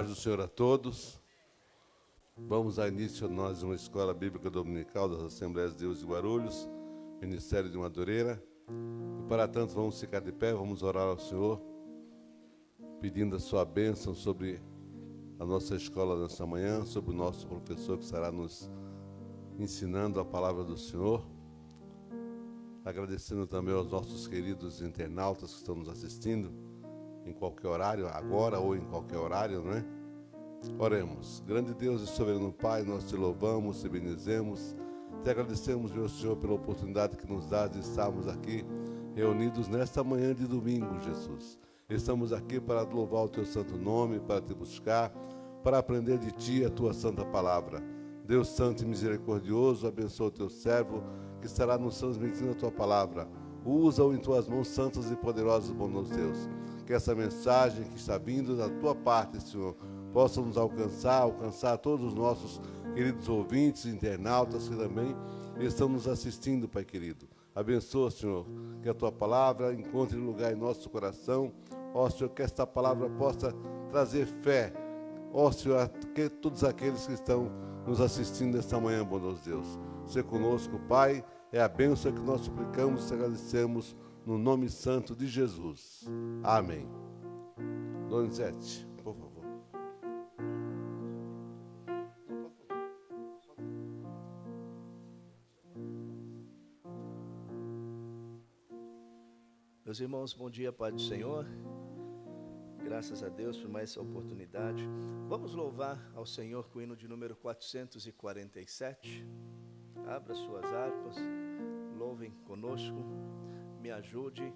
paz do Senhor a todos. Vamos a início nós uma escola bíblica dominical das Assembleias de Deus de Guarulhos, Ministério de Madureira. E para tanto vamos ficar de pé, vamos orar ao Senhor, pedindo a sua bênção sobre a nossa escola nessa manhã, sobre o nosso professor que estará nos ensinando a palavra do Senhor. Agradecendo também aos nossos queridos internautas que estão nos assistindo em qualquer horário, agora ou em qualquer horário, não é? Oremos. Grande Deus e soberano Pai, nós te louvamos, te bendizemos, te agradecemos, meu Senhor, pela oportunidade que nos dá de estarmos aqui reunidos nesta manhã de domingo, Jesus. Estamos aqui para louvar o teu santo nome, para te buscar, para aprender de ti a tua santa palavra. Deus santo e misericordioso, abençoa o teu servo que estará nos transmitindo a tua palavra. Usa-o em tuas mãos santas e poderosas, bondoso Deus. Que essa mensagem que está vindo da tua parte, Senhor, possa nos alcançar todos os nossos queridos ouvintes, internautas que também estão nos assistindo, Pai querido. Abençoa, Senhor, que a tua palavra encontre lugar em nosso coração. Ó, Senhor, que esta palavra possa trazer fé. Ó, Senhor, que todos aqueles que estão nos assistindo nesta manhã, bondoso Deus. Seja conosco, Pai, é a bênção que nós suplicamos e agradecemos no nome santo de Jesus. Amém. Donizete, por favor. Meus irmãos, bom dia, Pai do Senhor. Graças a Deus por mais essa oportunidade. Vamos louvar ao Senhor com o hino de número 447. Abra suas harpas, louvem conosco, me ajude.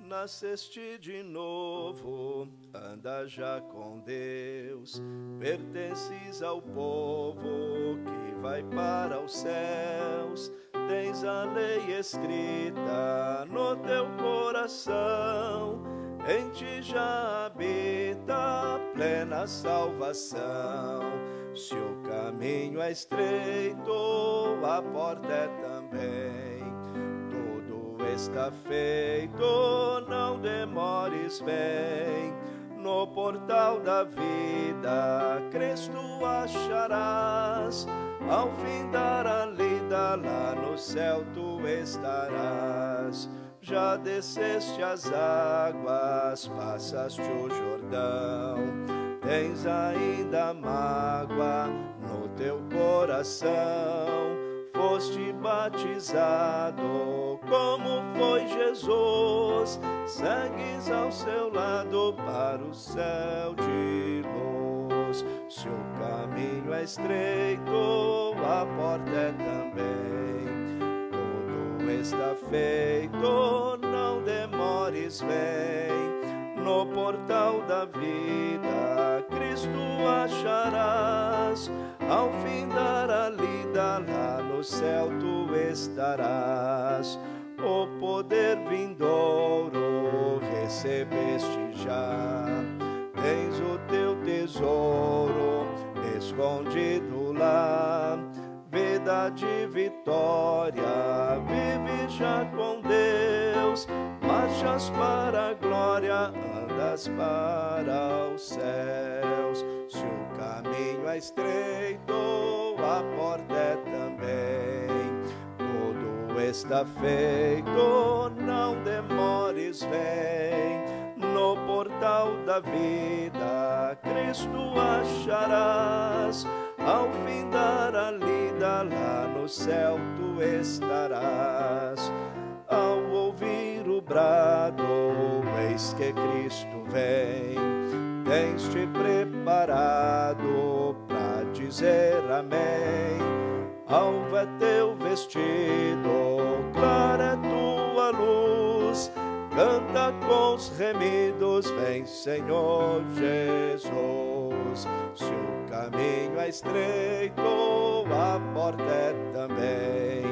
Nasceste de novo, anda já com Deus, pertences ao povo que vai para os céus. Tens a lei escrita no teu coração, em ti já habita a plena salvação. Se o caminho é estreito, a porta é também. Tudo está feito, não demores, vem. No portal da vida, Cristo acharás. Ao findar a lida, lá no céu tu estarás. Já desceste as águas, passaste o Jordão. Tens ainda mágoa no teu coração. Foste batizado como foi Jesus. Segues ao seu lado para o céu de luz. Se o caminho é estreito, a porta é também. Tudo está feito, não demores, vem. No portal da vida, Cristo acharás. Ao findar a lida, lá no céu tu estarás. O poder vindouro recebeste já. Tens o teu tesouro escondido lá. Vida de vitória, vive já com Deus. Marchas para a glória, andas para os céus. Se o caminho é estreito, a porta é também. Tudo está feito, não demores, vem. No portal da vida, Cristo acharás. Ao findar a lida, lá no céu tu estarás. Ao ouvir o brado, eis que Cristo vem. Tens te preparado para dizer amém. Alvo é teu vestido, clara é tua luz. Canta com os remidos, vem Senhor Jesus. Se o caminho é estreito, a porta é também.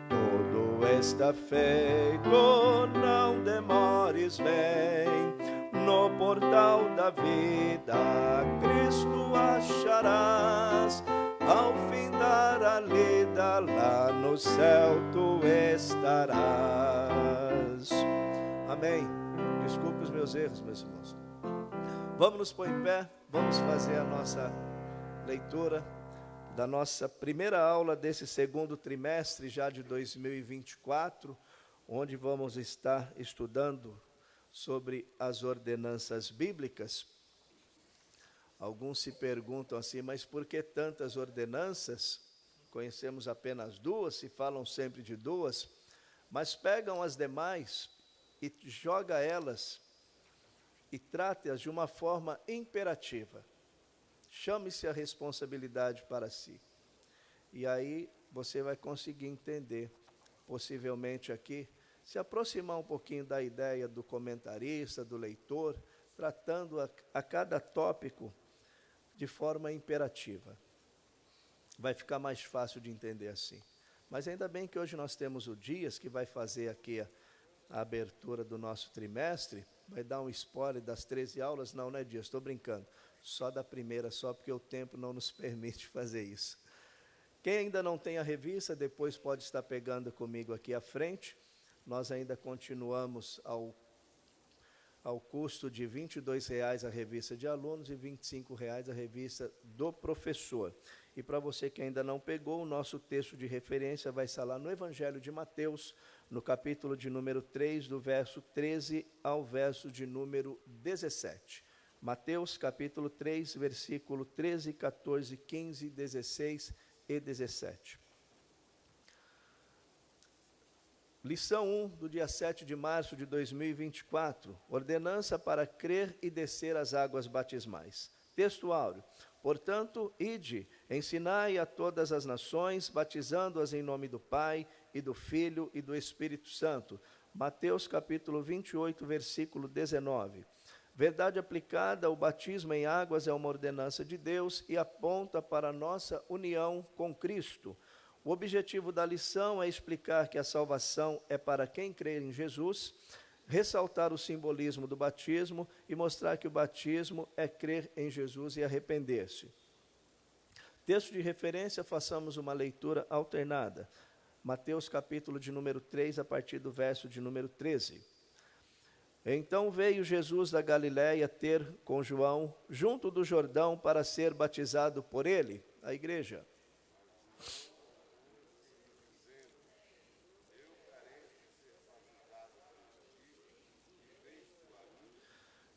Tudo está feito, não demores, vem. No portal da vida, Cristo acharás. Ao findar lida, lá no céu tu estarás. Amém. Desculpe os meus erros, meus irmãos. Vamos nos pôr em pé, vamos fazer a nossa leitura da nossa primeira aula desse segundo trimestre já de 2024, onde vamos estar estudando sobre as ordenanças bíblicas. Alguns se perguntam assim, mas por que tantas ordenanças? Conhecemos apenas duas, se falam sempre de duas, mas pegam as demais e joga elas e trate-as de uma forma imperativa. Chame-se a responsabilidade para si. E aí você vai conseguir entender, possivelmente aqui, se aproximar um pouquinho da ideia do comentarista, do leitor, tratando a cada tópico de forma imperativa. Vai ficar mais fácil de entender assim. Mas ainda bem que hoje nós temos o Dias, que vai fazer aqui a abertura do nosso trimestre, vai dar um spoiler das 13 aulas. Não, né, Dias? Estou brincando. Só da primeira, só porque o tempo não nos permite fazer isso. Quem ainda não tem a revista, depois pode estar pegando comigo aqui à frente. Nós ainda continuamos ao custo de R$ 22,00 a revista de alunos e R$ 25,00 a revista do professor. E para você que ainda não pegou, o nosso texto de referência vai estar lá no Evangelho de Mateus, no capítulo de número 3, do verso 13 ao verso de número 17. Mateus, capítulo 3, versículo 13, 14, 15, 16 e 17. Lição 1, do dia 7 de março de 2024, ordenança para crer e descer as águas batismais. Texto áureo. Portanto, ide, ensinai a todas as nações, batizando-as em nome do Pai, e do Filho, e do Espírito Santo. Mateus capítulo 28, versículo 19. Verdade aplicada, o batismo em águas é uma ordenança de Deus e aponta para a nossa união com Cristo. O objetivo da lição é explicar que a salvação é para quem crê em Jesus, ressaltar o simbolismo do batismo e mostrar que o batismo é crer em Jesus e arrepender-se. Texto de referência, façamos uma leitura alternada. Mateus capítulo de número 3, a partir do verso de número 13. Então veio Jesus da Galiléia ter com João, junto do Jordão, para ser batizado por ele, a igreja.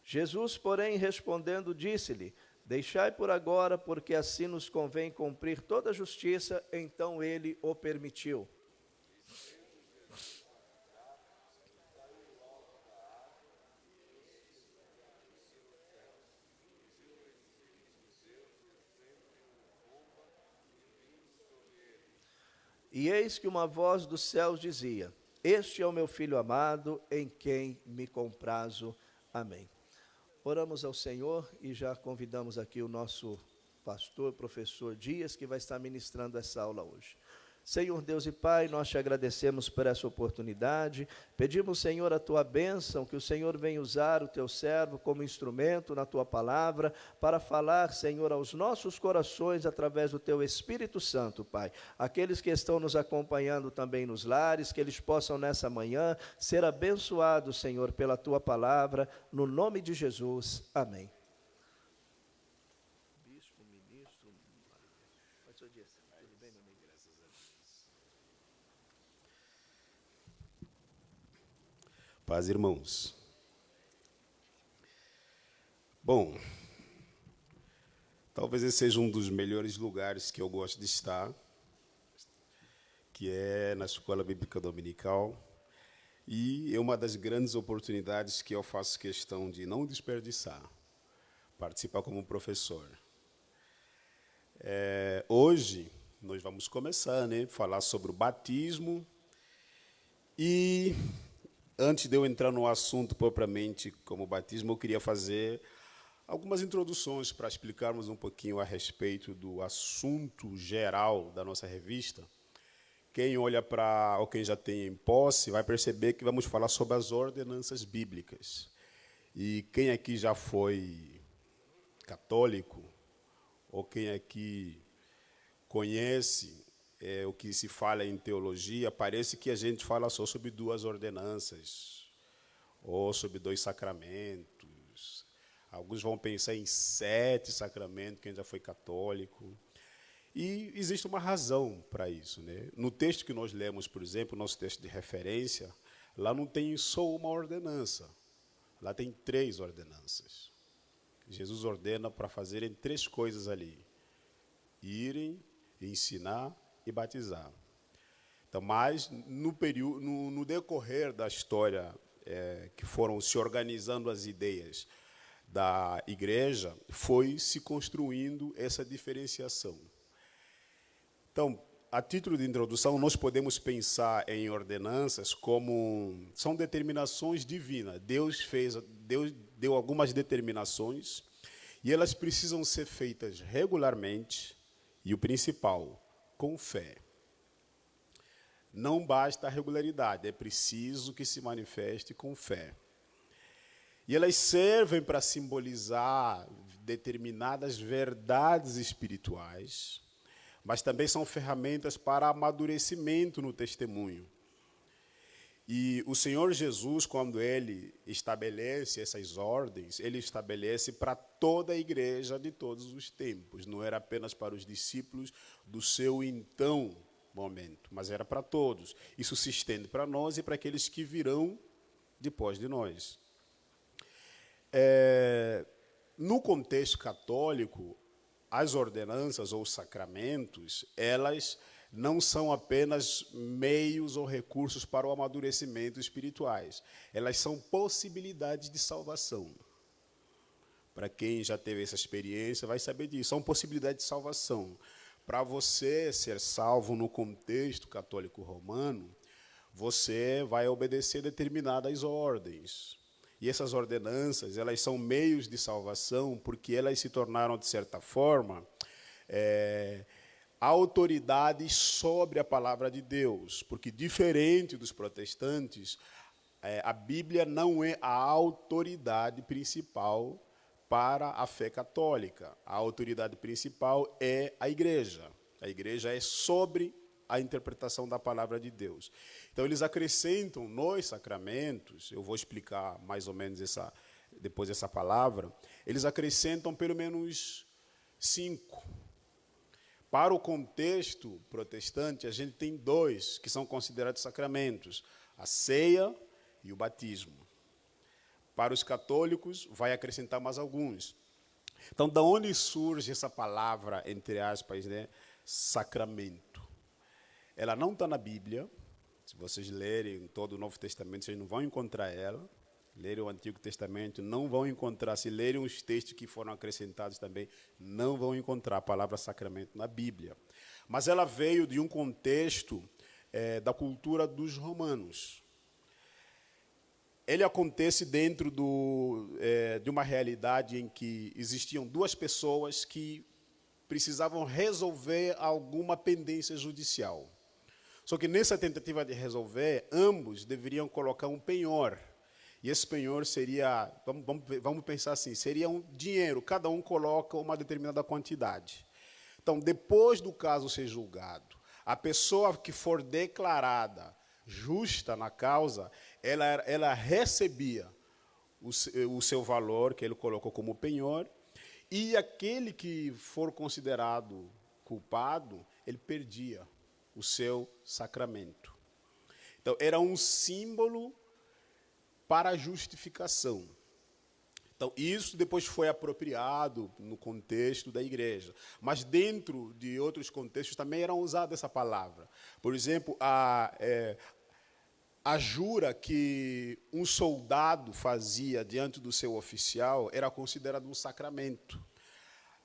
Jesus, porém, respondendo, disse-lhe, deixai por agora, porque assim nos convém cumprir toda a justiça. Então ele o permitiu. E eis que uma voz dos céus dizia, este é o meu Filho amado, em quem me comprazo. Amém. Oramos ao Senhor e já convidamos aqui o nosso pastor, professor Dias, que vai estar ministrando essa aula hoje. Senhor Deus e Pai, nós te agradecemos por essa oportunidade, pedimos, Senhor, a tua bênção, que o Senhor venha usar o teu servo como instrumento na tua palavra, para falar, Senhor, aos nossos corações através do teu Espírito Santo, Pai. Aqueles que estão nos acompanhando também nos lares, que eles possam nessa manhã ser abençoados, Senhor, pela tua palavra, no nome de Jesus. Amém. Bispo, ministro, pastor Dias, tudo bem, meu amigo? Paz, irmãos. Bom, talvez esse seja um dos melhores lugares que eu gosto de estar, que é na Escola Bíblica Dominical, e é uma das grandes oportunidades que eu faço questão de não desperdiçar, participar como professor. Hoje, nós vamos começar, falar sobre o batismo e... Antes de eu entrar no assunto propriamente como batismo, eu queria fazer algumas introduções para explicarmos um pouquinho a respeito do assunto geral da nossa revista. Quem olha para, ou quem já tem em posse, vai perceber que vamos falar sobre as ordenanças bíblicas. E quem aqui já foi católico, ou quem aqui conhece o que se fala em teologia, parece que a gente fala só sobre 2 ordenanças, ou sobre 2 sacramentos. Alguns vão pensar em 7 sacramentos, quem já foi católico. E existe uma razão para isso, né? No texto que nós lemos, por exemplo, nosso texto de referência, lá não tem só uma ordenança, lá tem 3 ordenanças. Jesus ordena para fazerem 3 coisas ali: irem, ensinar e batizar. Então, mas no decorrer da história, que foram se organizando as ideias da igreja, foi se construindo essa diferenciação. Então, a título de introdução, nós podemos pensar em ordenanças como são determinações divinas. Deus deu algumas determinações e elas precisam ser feitas regularmente e, o principal, com fé. Não basta a regularidade, é preciso que se manifeste com fé. E elas servem para simbolizar determinadas verdades espirituais, mas também são ferramentas para amadurecimento no testemunho. E o Senhor Jesus, quando Ele estabelece essas ordens, Ele estabelece para toda a igreja de todos os tempos. Não era apenas para os discípulos do seu então momento, mas era para todos. Isso se estende para nós e para aqueles que virão depois de nós. No contexto católico, as ordenanças ou os sacramentos, elas não são apenas meios ou recursos para o amadurecimento espirituais. Elas são possibilidades de salvação. Para quem já teve essa experiência, vai saber disso. São possibilidades de salvação. Para você ser salvo no contexto católico romano, você vai obedecer determinadas ordens. E essas ordenanças, elas são meios de salvação porque elas se tornaram, de certa forma, autoridades sobre a palavra de Deus. Porque, diferente dos protestantes, a Bíblia não é a autoridade principal para a fé católica. A autoridade principal é a igreja. A igreja é sobre a interpretação da palavra de Deus. Então, eles acrescentam nos sacramentos, eu vou explicar mais ou menos depois essa palavra, eles acrescentam pelo menos 5. Para o contexto protestante, a gente tem 2 que são considerados sacramentos: a ceia e o batismo. Para os católicos, vai acrescentar mais alguns. Então, da onde surge essa palavra, entre aspas, né, sacramento? Ela não está na Bíblia. Se vocês lerem todo o Novo Testamento, vocês não vão encontrar ela. Lerem o Antigo Testamento, não vão encontrar. Se lerem os textos que foram acrescentados também, não vão encontrar a palavra sacramento na Bíblia. Mas ela veio de um contexto da cultura dos romanos. Ele acontece dentro de uma realidade em que existiam 2 pessoas que precisavam resolver alguma pendência judicial. Só que nessa tentativa de resolver, ambos deveriam colocar um penhor. E esse penhor seria, vamos pensar assim, seria um dinheiro, cada um coloca uma determinada quantidade. Então, depois do caso ser julgado, a pessoa que for declarada justa na causa, ela recebia o seu valor, que ele colocou como penhor, e aquele que for considerado culpado, ele perdia o seu sacramento. Então, era um símbolo para a justificação. Então, isso depois foi apropriado no contexto da igreja. Mas dentro de outros contextos também era usada essa palavra. Por exemplo, a jura que um soldado fazia diante do seu oficial era considerado um sacramento.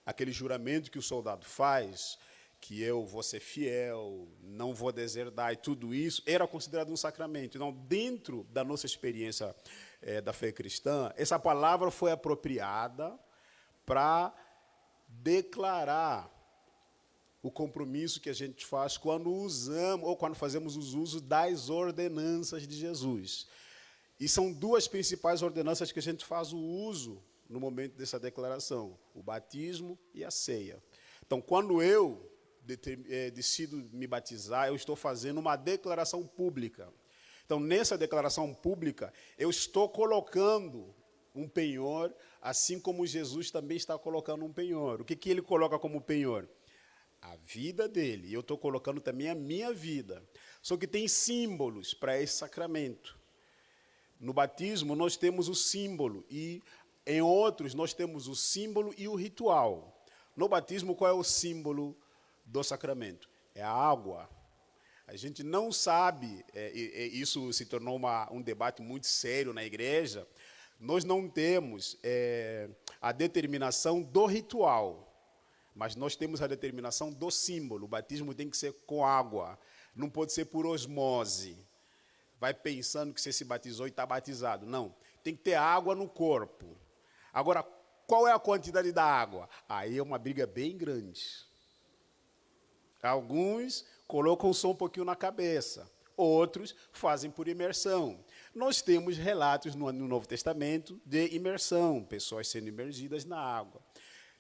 Aquele juramento que o soldado faz, que eu vou ser fiel, não vou deserdar, e tudo isso, era considerado um sacramento. Então, dentro da nossa experiência da fé cristã, essa palavra foi apropriada para declarar o compromisso que a gente faz quando usamos, ou quando fazemos os usos das ordenanças de Jesus. E são 2 principais ordenanças que a gente faz o uso no momento dessa declaração: o batismo e a ceia. Então, quando eu decido me batizar, eu estou fazendo uma declaração pública. Então, nessa declaração pública, eu estou colocando um penhor, assim como Jesus também está colocando um penhor. O que ele coloca como penhor? A vida dele. E eu estou colocando também a minha vida. Só que tem símbolos para esse sacramento. No batismo, nós temos o símbolo, e em outros, nós temos o símbolo e o ritual. No batismo, qual é o símbolo do sacramento? É a água. A gente não sabe, isso se tornou um debate muito sério na igreja, nós não temos a determinação do ritual, mas nós temos a determinação do símbolo. O batismo tem que ser com água, não pode ser por osmose. Vai pensando que você se batizou e está batizado. Não, tem que ter água no corpo. Agora, qual é a quantidade da água? Aí é uma briga bem grande. Alguns colocam só um pouquinho na cabeça, outros fazem por imersão. Nós temos relatos no Novo Testamento de imersão, pessoas sendo imergidas na água.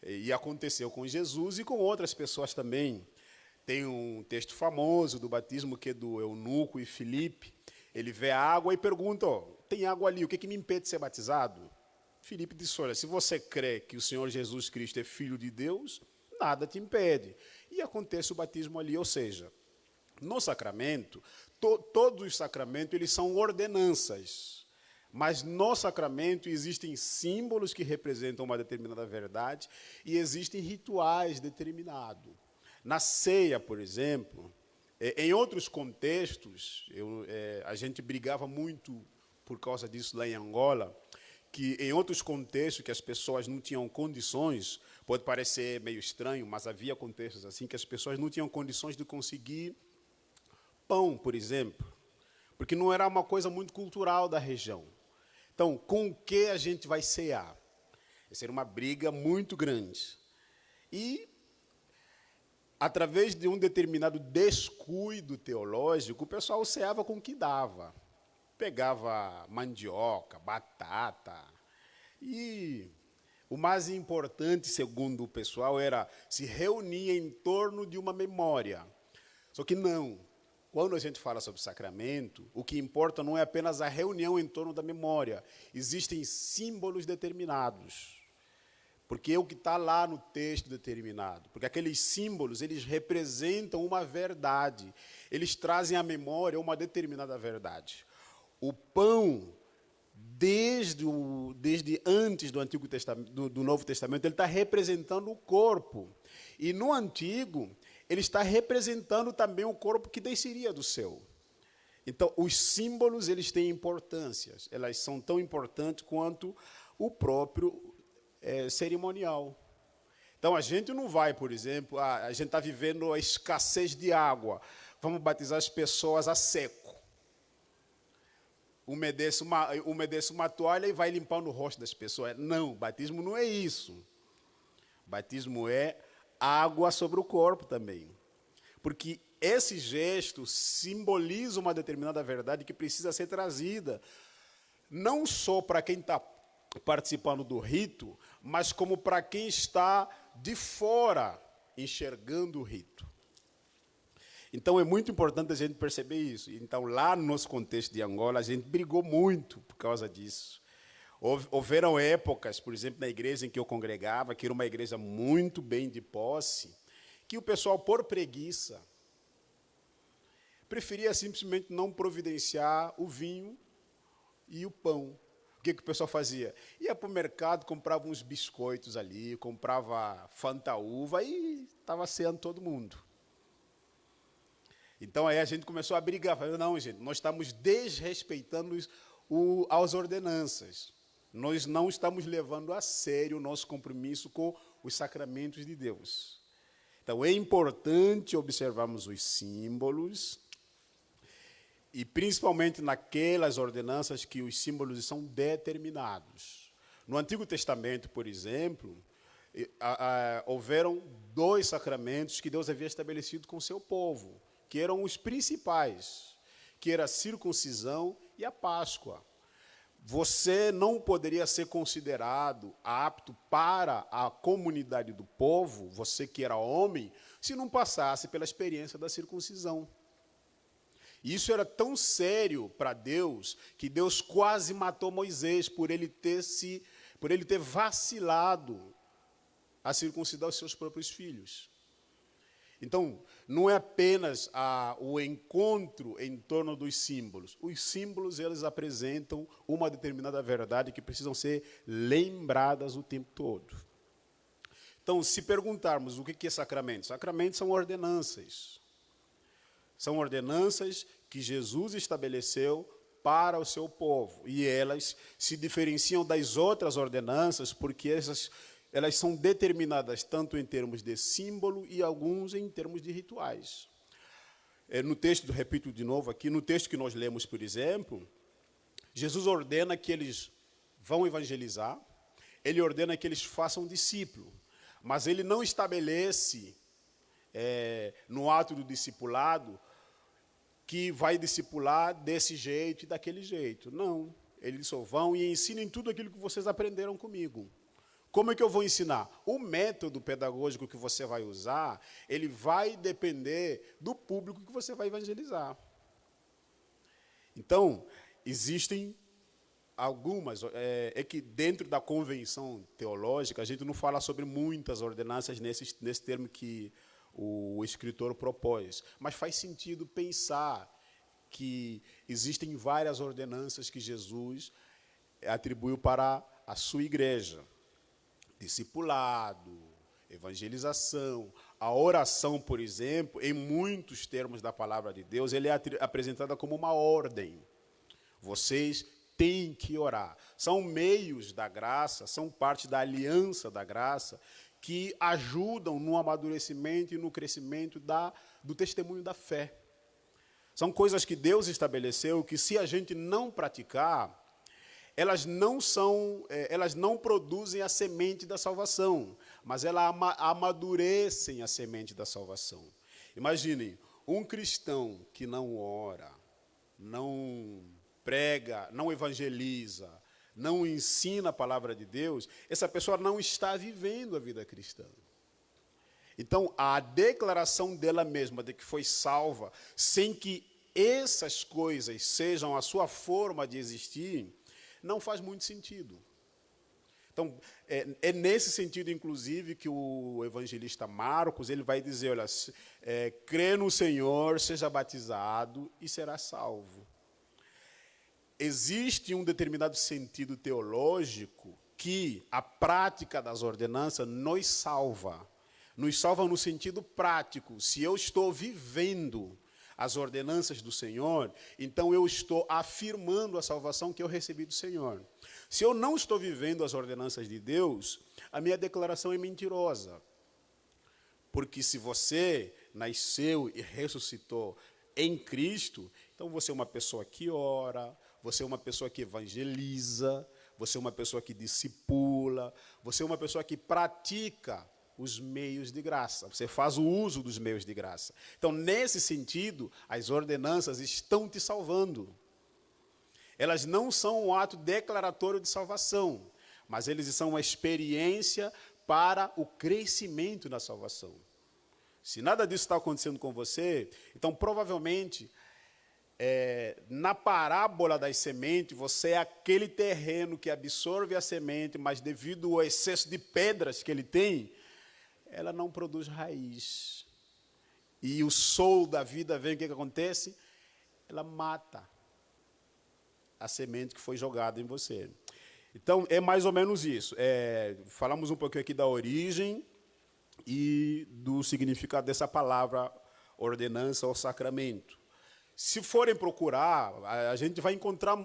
E aconteceu com Jesus e com outras pessoas também. Tem um texto famoso do batismo que é do eunuco e Filipe. Ele vê a água e pergunta, tem água ali, o que me impede de ser batizado? Filipe disse, olha, se você crê que o Senhor Jesus Cristo é Filho de Deus, nada te impede. E acontece o batismo ali, ou seja, no sacramento, todos os sacramentos eles são ordenanças, mas no sacramento existem símbolos que representam uma determinada verdade e existem rituais determinados. Na ceia, por exemplo, em outros contextos, a gente brigava muito por causa disso lá em Angola, que em outros contextos que as pessoas não tinham condições, pode parecer meio estranho, mas havia contextos assim que as pessoas não tinham condições de conseguir pão, por exemplo, porque não era uma coisa muito cultural da região. Então, com o que a gente vai cear? Essa era uma briga muito grande. E, através de um determinado descuido teológico, o pessoal ceava com o que dava. Pegava mandioca, batata. E o mais importante, segundo o pessoal, era se reunir em torno de uma memória. Só que não. Quando a gente fala sobre sacramento, o que importa não é apenas a reunião em torno da memória. Existem símbolos determinados. Porque é o que está lá no texto determinado. Porque aqueles símbolos, eles representam uma verdade. Eles trazem à memória uma determinada verdade. O pão, desde antes do Antigo Testamento, do Novo Testamento, ele está representando o corpo. E no Antigo, ele está representando também o corpo que desceria do céu. Então, os símbolos, eles têm importância. Elas são tão importantes quanto o próprio cerimonial. Então, a gente não vai, por exemplo, a gente está vivendo a escassez de água. Vamos batizar as pessoas a seco. Umedece uma toalha e vai limpando o rosto das pessoas. Não, batismo não é isso. Batismo é água sobre o corpo também. Porque esse gesto simboliza uma determinada verdade que precisa ser trazida, não só para quem está participando do rito, mas como para quem está de fora enxergando o rito. Então, é muito importante a gente perceber isso. Então, lá no nosso contexto de Angola, a gente brigou muito por causa disso. Houveram épocas, por exemplo, na igreja em que eu congregava, que era uma igreja muito bem de posse, que o pessoal, por preguiça, preferia simplesmente não providenciar o vinho e o pão. O que o pessoal fazia? Ia para o mercado, comprava uns biscoitos ali, comprava Fanta-uva e estava ceando todo mundo. Então, aí a gente começou a brigar. Falei, não, gente, nós estamos desrespeitando as ordenanças. Nós não estamos levando a sério o nosso compromisso com os sacramentos de Deus. Então, é importante observarmos os símbolos, e principalmente naquelas ordenanças que os símbolos são determinados. No Antigo Testamento, por exemplo, houveram 2 sacramentos que Deus havia estabelecido com o seu povo, que eram os principais, que era a circuncisão e a Páscoa. Você não poderia ser considerado apto para a comunidade do povo, você que era homem, se não passasse pela experiência da circuncisão. E isso era tão sério para Deus, que Deus quase matou Moisés por ele ter vacilado a circuncidar os seus próprios filhos. Então, não é apenas o encontro em torno dos símbolos. Os símbolos, eles apresentam uma determinada verdade que precisam ser lembradas o tempo todo. Então, se perguntarmos o que é sacramento? Sacramentos são ordenanças. São ordenanças que Jesus estabeleceu para o seu povo. E elas se diferenciam das outras ordenanças porque elas são determinadas tanto em termos de símbolo e alguns em termos de rituais. No texto, repito de novo aqui, no texto que nós lemos, por exemplo, Jesus ordena que eles vão evangelizar, ele ordena que eles façam discípulo, mas ele não estabelece, no ato do discipulado, que vai discipular desse jeito e daquele jeito. Não, eles só vão e ensinem tudo aquilo que vocês aprenderam comigo. Como é que eu vou ensinar? O método pedagógico que você vai usar, ele vai depender do público que você vai evangelizar. Então, existem algumas, é que dentro da convenção teológica, a gente não fala sobre muitas ordenanças nesse termo que o escritor propôs, mas faz sentido pensar que existem várias ordenanças que Jesus atribuiu para a sua igreja. Discipulado, evangelização, a oração, por exemplo, em muitos termos da palavra de Deus, ele é apresentada como uma ordem. Vocês têm que orar. São meios da graça, são parte da aliança da graça, que ajudam no amadurecimento e no crescimento do testemunho da fé. São coisas que Deus estabeleceu que, se a gente não praticar, elas não produzem a semente da salvação, mas elas amadurecem a semente da salvação. Imaginem, um cristão que não ora, não prega, não evangeliza, não ensina a palavra de Deus, essa pessoa não está vivendo a vida cristã. Então, a declaração dela mesma de que foi salva, sem que essas coisas sejam a sua forma de existir, não faz muito sentido. Então, é nesse sentido, inclusive, que o evangelista Marcos ele vai dizer, olha, crê no Senhor, seja batizado e será salvo. Existe um determinado sentido teológico que a prática das ordenanças nos salva. Nos salva no sentido prático. Se eu estou vivendo as ordenanças do Senhor, então eu estou afirmando a salvação que eu recebi do Senhor. Se eu não estou vivendo as ordenanças de Deus, a minha declaração é mentirosa. Porque se você nasceu e ressuscitou em Cristo, então você é uma pessoa que ora, você é uma pessoa que evangeliza, você é uma pessoa que discipula, você é uma pessoa que pratica os meios de graça. Você faz o uso dos meios de graça. Então, nesse sentido, as ordenanças estão te salvando. Elas não são um ato declaratório de salvação, mas eles são uma experiência para o crescimento na salvação. Se nada disso está acontecendo com você, então, provavelmente, na parábola das sementes, você é aquele terreno que absorve a semente, mas devido ao excesso de pedras que ele tem, ela não produz raiz. E o sol da vida vem, o que acontece? Ela mata a semente que foi jogada em você. Então, é mais ou menos isso. Falamos um pouquinho aqui da origem e do significado dessa palavra ordenança ou sacramento. Se forem procurar, a gente vai encontrar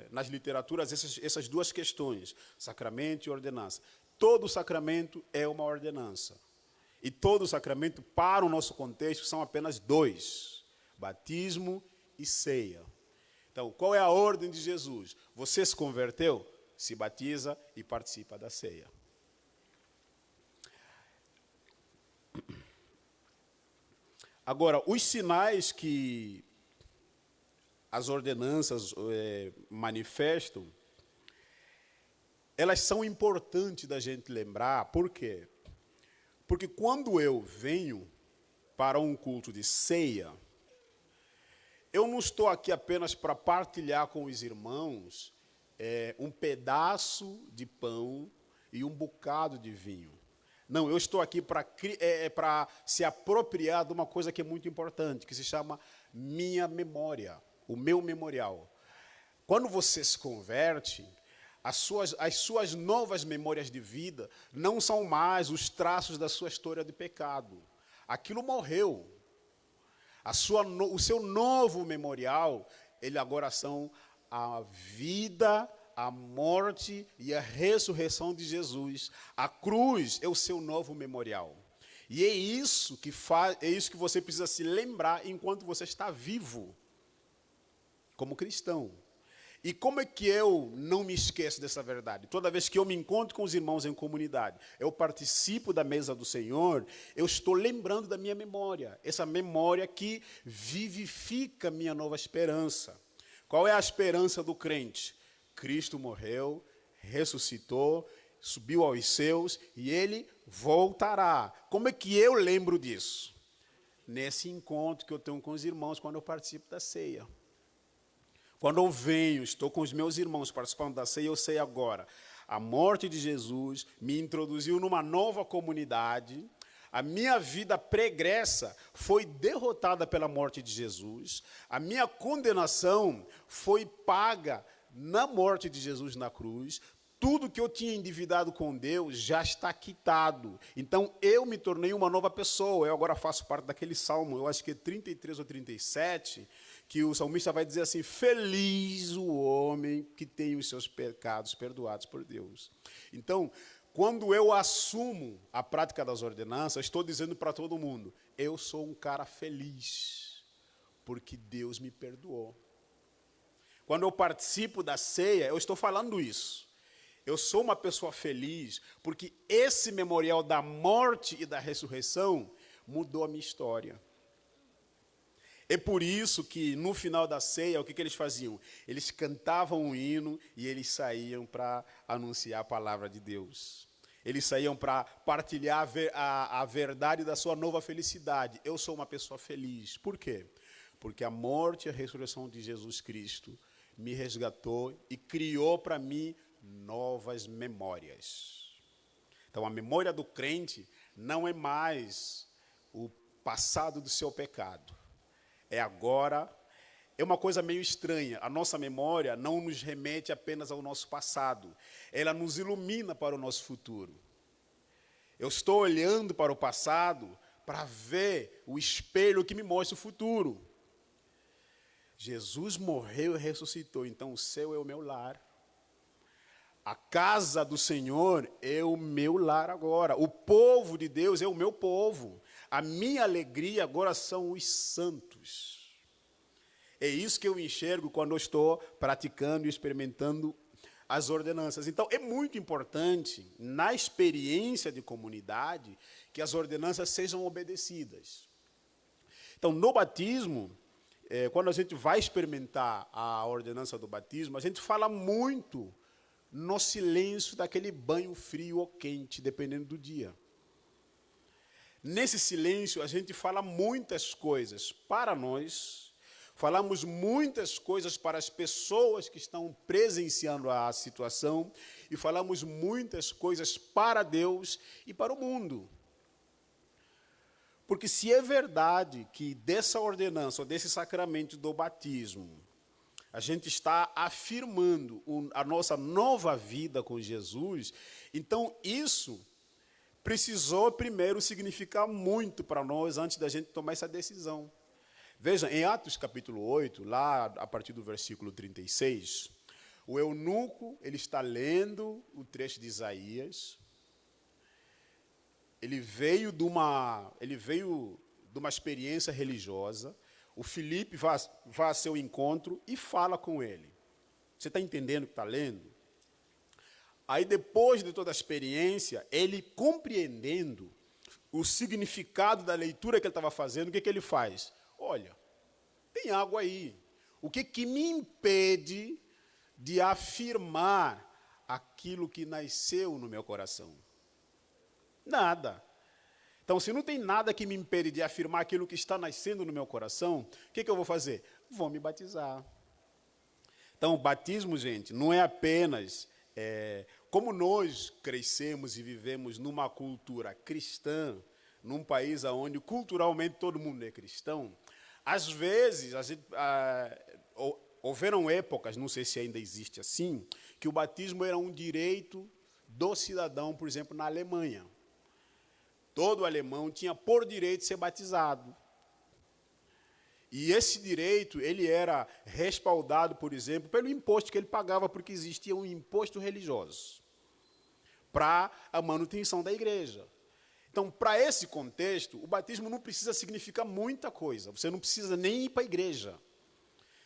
nas literaturas essas duas questões, sacramento e ordenança. Todo sacramento é uma ordenança. E todo sacramento, para o nosso contexto, são apenas dois: batismo e ceia. Então, qual é a ordem de Jesus? Você se converteu? Se batiza e participa da ceia. Agora, os sinais que as ordenanças manifestam, elas são importantes da gente lembrar. Por quê? Porque quando eu venho para um culto de ceia, eu não estou aqui apenas para partilhar com os irmãos um pedaço de pão e um bocado de vinho. Não, eu estou aqui para se apropriar de uma coisa que é muito importante, que se chama minha memória, o meu memorial. Quando você se converte, as suas novas memórias de vida não são mais os traços da sua história de pecado. Aquilo morreu. O seu novo memorial, ele agora são a vida, a morte e a ressurreição de Jesus. A cruz é o seu novo memorial. E é isso que você precisa se lembrar enquanto você está vivo, como cristão. E como é que eu não me esqueço dessa verdade? Toda vez que eu me encontro com os irmãos em comunidade, eu participo da mesa do Senhor, eu estou lembrando da minha memória. Essa memória que vivifica minha nova esperança. Qual é a esperança do crente? Cristo morreu, ressuscitou, subiu aos céus e ele voltará. Como é que eu lembro disso? Nesse encontro que eu tenho com os irmãos quando eu participo da ceia. Quando eu venho, estou com os meus irmãos participando da ceia, eu sei agora. A morte de Jesus me introduziu numa nova comunidade. A minha vida pregressa foi derrotada pela morte de Jesus. A minha condenação foi paga na morte de Jesus na cruz. Tudo que eu tinha endividado com Deus já está quitado. Então, eu me tornei uma nova pessoa. Eu agora faço parte daquele salmo, eu acho que é 33 ou 37, que o salmista vai dizer assim: feliz o homem que tem os seus pecados perdoados por Deus. Então, quando eu assumo a prática das ordenanças, estou dizendo para todo mundo, eu sou um cara feliz, porque Deus me perdoou. Quando eu participo da ceia, eu estou falando isso. Eu sou uma pessoa feliz, porque esse memorial da morte e da ressurreição mudou a minha história. É por isso que, no final da ceia, o que eles faziam? Eles cantavam um hino e eles saíam para anunciar a palavra de Deus. Eles saíam para partilhar a verdade da sua nova felicidade. Eu sou uma pessoa feliz. Por quê? Porque a morte e a ressurreição de Jesus Cristo me resgatou e criou para mim novas memórias. Então, a memória do crente não é mais o passado do seu pecado. É agora. É uma coisa meio estranha. A nossa memória não nos remete apenas ao nosso passado. Ela nos ilumina para o nosso futuro. Eu estou olhando para o passado para ver o espelho que me mostra o futuro. Jesus morreu e ressuscitou, então o céu é o meu lar. A casa do Senhor é o meu lar agora. O povo de Deus é o meu povo. A minha alegria agora são os santos. É isso que eu enxergo quando eu estou praticando e experimentando as ordenanças. Então, é muito importante, na experiência de comunidade, que as ordenanças sejam obedecidas. Então, no batismo, quando a gente vai experimentar a ordenança do batismo, a gente fala muito no silêncio daquele banho frio ou quente, dependendo do dia. Nesse silêncio, a gente fala muitas coisas para nós, falamos muitas coisas para as pessoas que estão presenciando a situação e falamos muitas coisas para Deus e para o mundo. Porque se é verdade que dessa ordenança, ou desse sacramento do batismo, a gente está afirmando a nossa nova vida com Jesus, então isso precisou primeiro significar muito para nós antes da gente tomar essa decisão. Veja, em Atos capítulo 8, lá a partir do versículo 36, o eunuco, ele está lendo o trecho de Isaías. Ele veio de uma experiência religiosa. O Filipe vai a seu encontro e fala com ele. Você está entendendo o que está lendo? Aí, depois de toda a experiência, ele compreendendo o significado da leitura que ele estava fazendo, o que ele faz? Olha, tem água aí. O que me impede de afirmar aquilo que nasceu no meu coração? Nada. Então, se não tem nada que me impede de afirmar aquilo que está nascendo no meu coração, o que eu vou fazer? Vou me batizar. Então, o batismo, gente, não é apenas... como nós crescemos e vivemos numa cultura cristã, num país onde culturalmente todo mundo é cristão, às vezes, houveram épocas, não sei se ainda existe assim, que o batismo era um direito do cidadão, por exemplo, na Alemanha. Todo alemão tinha por direito ser batizado. E esse direito, ele era respaldado, por exemplo, pelo imposto que ele pagava, porque existia um imposto religioso para a manutenção da igreja. Então, para esse contexto, o batismo não precisa significar muita coisa. Você não precisa nem ir para a igreja.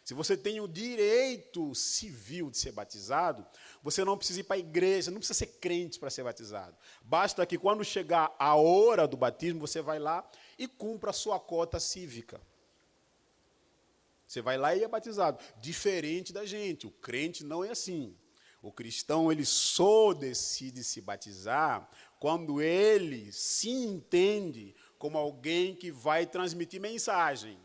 Se você tem o direito civil de ser batizado, você não precisa ir para a igreja, não precisa ser crente para ser batizado. Basta que quando chegar a hora do batismo, você vai lá e cumpra a sua cota cívica. Você vai lá e é batizado. Diferente da gente, o crente não é assim. O cristão, ele só decide se batizar quando ele se entende como alguém que vai transmitir mensagem.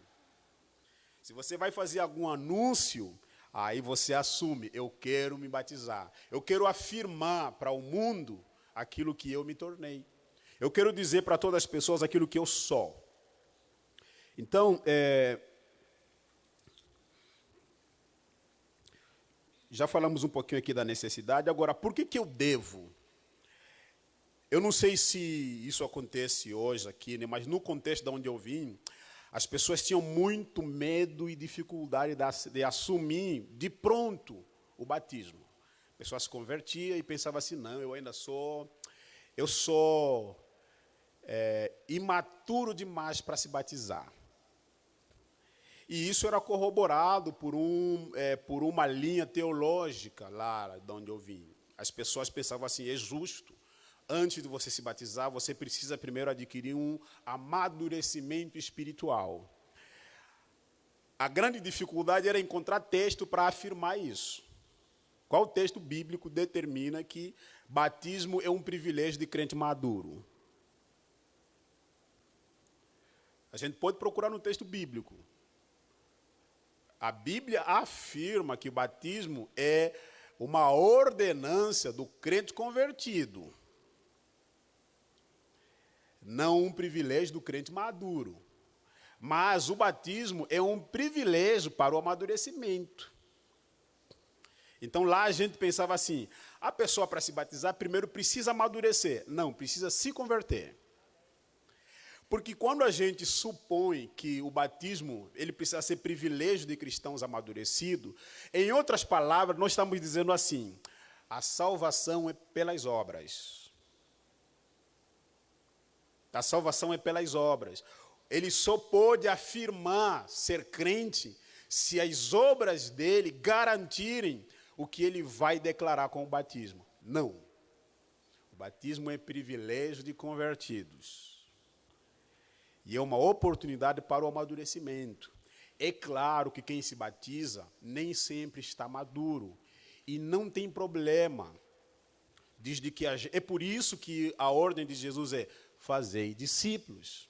Se você vai fazer algum anúncio, aí você assume, eu quero me batizar. Eu quero afirmar para o mundo aquilo que eu me tornei. Eu quero dizer para todas as pessoas aquilo que eu sou. Então, já falamos um pouquinho aqui da necessidade. Agora, por que eu devo? Eu não sei se isso acontece hoje aqui, né, mas no contexto de onde eu vim, as pessoas tinham muito medo e dificuldade de assumir de pronto o batismo. A pessoa se convertia e pensava assim, não, eu sou imaturo demais para se batizar. E isso era corroborado por uma linha teológica lá de onde eu vim. As pessoas pensavam assim, é justo. Antes de você se batizar, você precisa primeiro adquirir um amadurecimento espiritual. A grande dificuldade era encontrar texto para afirmar isso. Qual texto bíblico determina que batismo é um privilégio de crente maduro? A gente pode procurar no texto bíblico. A Bíblia afirma que o batismo é uma ordenança do crente convertido. Não um privilégio do crente maduro. Mas o batismo é um privilégio para o amadurecimento. Então lá a gente pensava assim, a pessoa para se batizar primeiro precisa amadurecer. Não, precisa se converter. Porque quando a gente supõe que o batismo ele precisa ser privilégio de cristãos amadurecidos, em outras palavras, nós estamos dizendo assim, a salvação é pelas obras. A salvação é pelas obras. Ele só pode afirmar ser crente se as obras dele garantirem o que ele vai declarar com o batismo. Não. O batismo é privilégio de convertidos. E é uma oportunidade para o amadurecimento. É claro que quem se batiza nem sempre está maduro. E não tem problema. Desde que é por isso que a ordem de Jesus é fazei discípulos.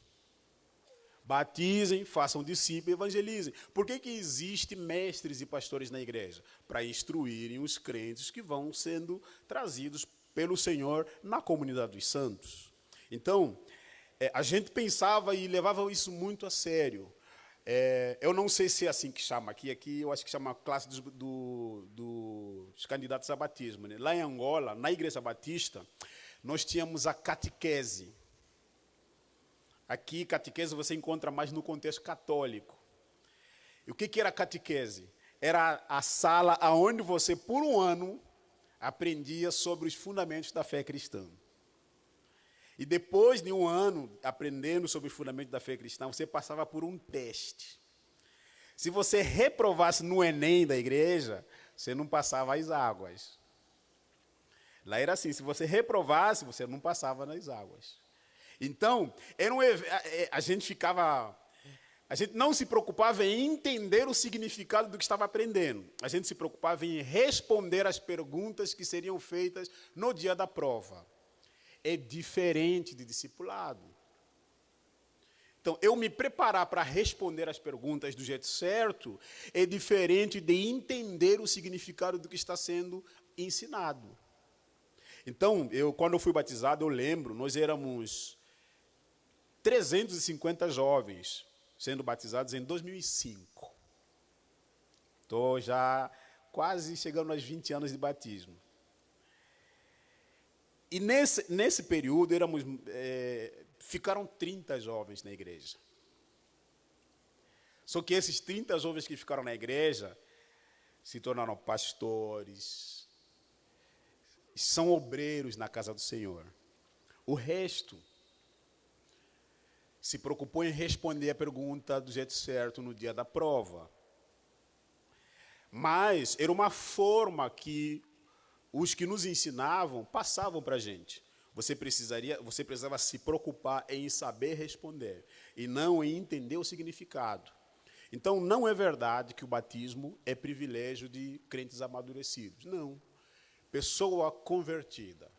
Batizem, façam discípulos, evangelizem. Por que existem mestres e pastores na igreja? Para instruírem os crentes que vão sendo trazidos pelo Senhor na comunidade dos santos. Então, a gente pensava e levava isso muito a sério. Eu não sei se é assim que chama aqui eu acho que chama a classe dos candidatos a batismo, né? Lá em Angola, na Igreja Batista, nós tínhamos a catequese. Aqui, catequese você encontra mais no contexto católico. E o que era a catequese? Era a sala onde você, por um ano, aprendia sobre os fundamentos da fé cristã. E depois de um ano aprendendo sobre os fundamentos da fé cristã, você passava por um teste. Se você reprovasse no Enem da igreja, você não passava as águas. Lá era assim, se você reprovasse, você não passava nas águas. Então, a gente não se preocupava em entender o significado do que estava aprendendo. A gente se preocupava em responder às perguntas que seriam feitas no dia da prova. É diferente de discipulado. Então, eu me preparar para responder as perguntas do jeito certo é diferente de entender o significado do que está sendo ensinado. Então, quando eu fui batizado, eu lembro, nós éramos 350 jovens sendo batizados em 2005. Estou já quase chegando aos 20 anos de batismo. E nesse período, ficaram 30 jovens na igreja. Só que esses 30 jovens que ficaram na igreja se tornaram pastores, são obreiros na casa do Senhor. O resto se preocupou em responder a pergunta do jeito certo no dia da prova. Mas era uma forma que os que nos ensinavam passavam para a gente. Você precisava se preocupar em saber responder e não em entender o significado. Então, não é verdade que o batismo é privilégio de crentes amadurecidos. Não. Pessoa convertida.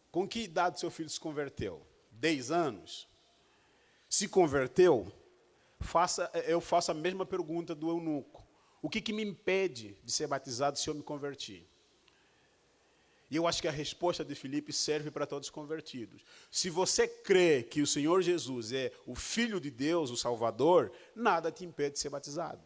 Com que idade seu filho se converteu? 10 anos? Se converteu? Eu faço a mesma pergunta do eunuco. O que me impede de ser batizado se eu me converti? E eu acho que a resposta de Filipe serve para todos os convertidos. Se você crê que o Senhor Jesus é o Filho de Deus, o Salvador, nada te impede de ser batizado.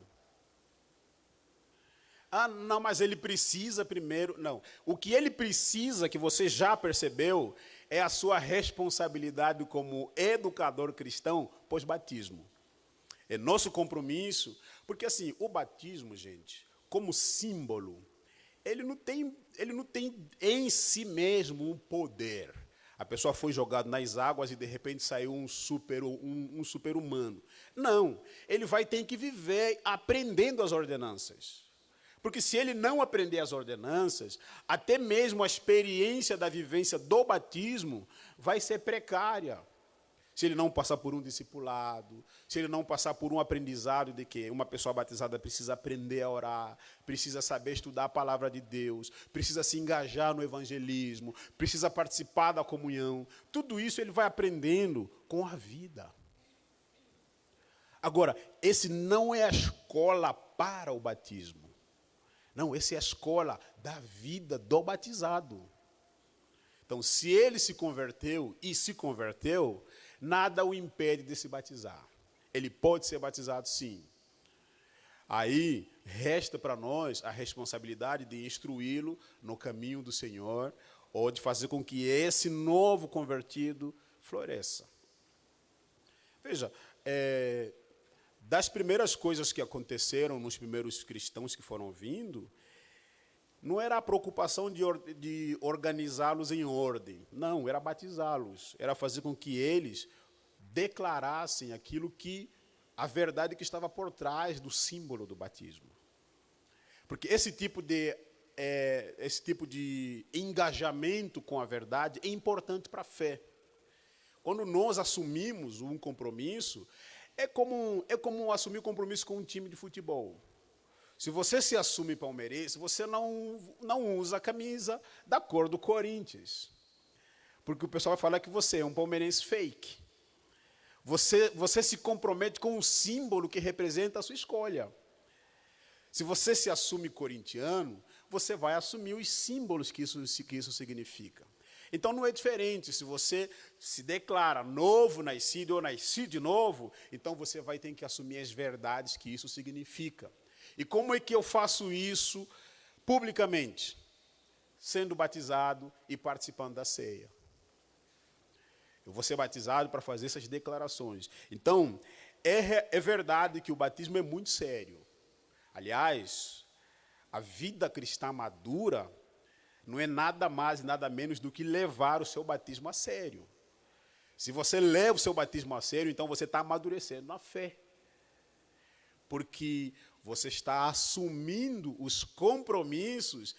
Ah, não, mas ele precisa primeiro... Não, o que ele precisa, que você já percebeu, é a sua responsabilidade como educador cristão pós-batismo. É nosso compromisso, porque assim, o batismo, gente, como símbolo, ele não tem em si mesmo um poder. A pessoa foi jogada nas águas e de repente saiu um super-humano. Não, ele vai ter que viver aprendendo as ordenanças. Porque se ele não aprender as ordenanças, até mesmo a experiência da vivência do batismo vai ser precária. Se ele não passar por um discipulado, se ele não passar por um aprendizado de que uma pessoa batizada precisa aprender a orar, precisa saber estudar a palavra de Deus, precisa se engajar no evangelismo, precisa participar da comunhão, tudo isso ele vai aprendendo com a vida. Agora, esse não é a escola para o batismo. Não, essa é a escola da vida do batizado. Então, se ele se converteu, nada o impede de se batizar. Ele pode ser batizado, sim. Aí, resta para nós a responsabilidade de instruí-lo no caminho do Senhor, ou de fazer com que esse novo convertido floresça. Veja, das primeiras coisas que aconteceram nos primeiros cristãos que foram vindo, não era a preocupação de organizá-los em ordem. Não, era batizá-los. Era fazer com que eles declarassem aquilo que, a verdade que estava por trás do símbolo do batismo. Porque esse tipo de engajamento com a verdade é importante para a fé. Quando nós assumimos um compromisso, é como assumir um compromisso com um time de futebol. Se você se assume palmeirense, você não usa a camisa da cor do Corinthians. Porque o pessoal vai falar que você é um palmeirense fake. Você se compromete com um símbolo que representa a sua escolha. Se você se assume corintiano, você vai assumir os símbolos que isso significa. Então não é diferente, se você se declara novo nascido ou nascido de novo, então você vai ter que assumir as verdades que isso significa. E como é que eu faço isso publicamente? Sendo batizado e participando da ceia. Eu vou ser batizado para fazer essas declarações. Então, é verdade que o batismo é muito sério. Aliás, a vida cristã madura não é nada mais e nada menos do que levar o seu batismo a sério. Se você leva o seu batismo a sério, então você está amadurecendo na fé. Porque você está assumindo os compromissos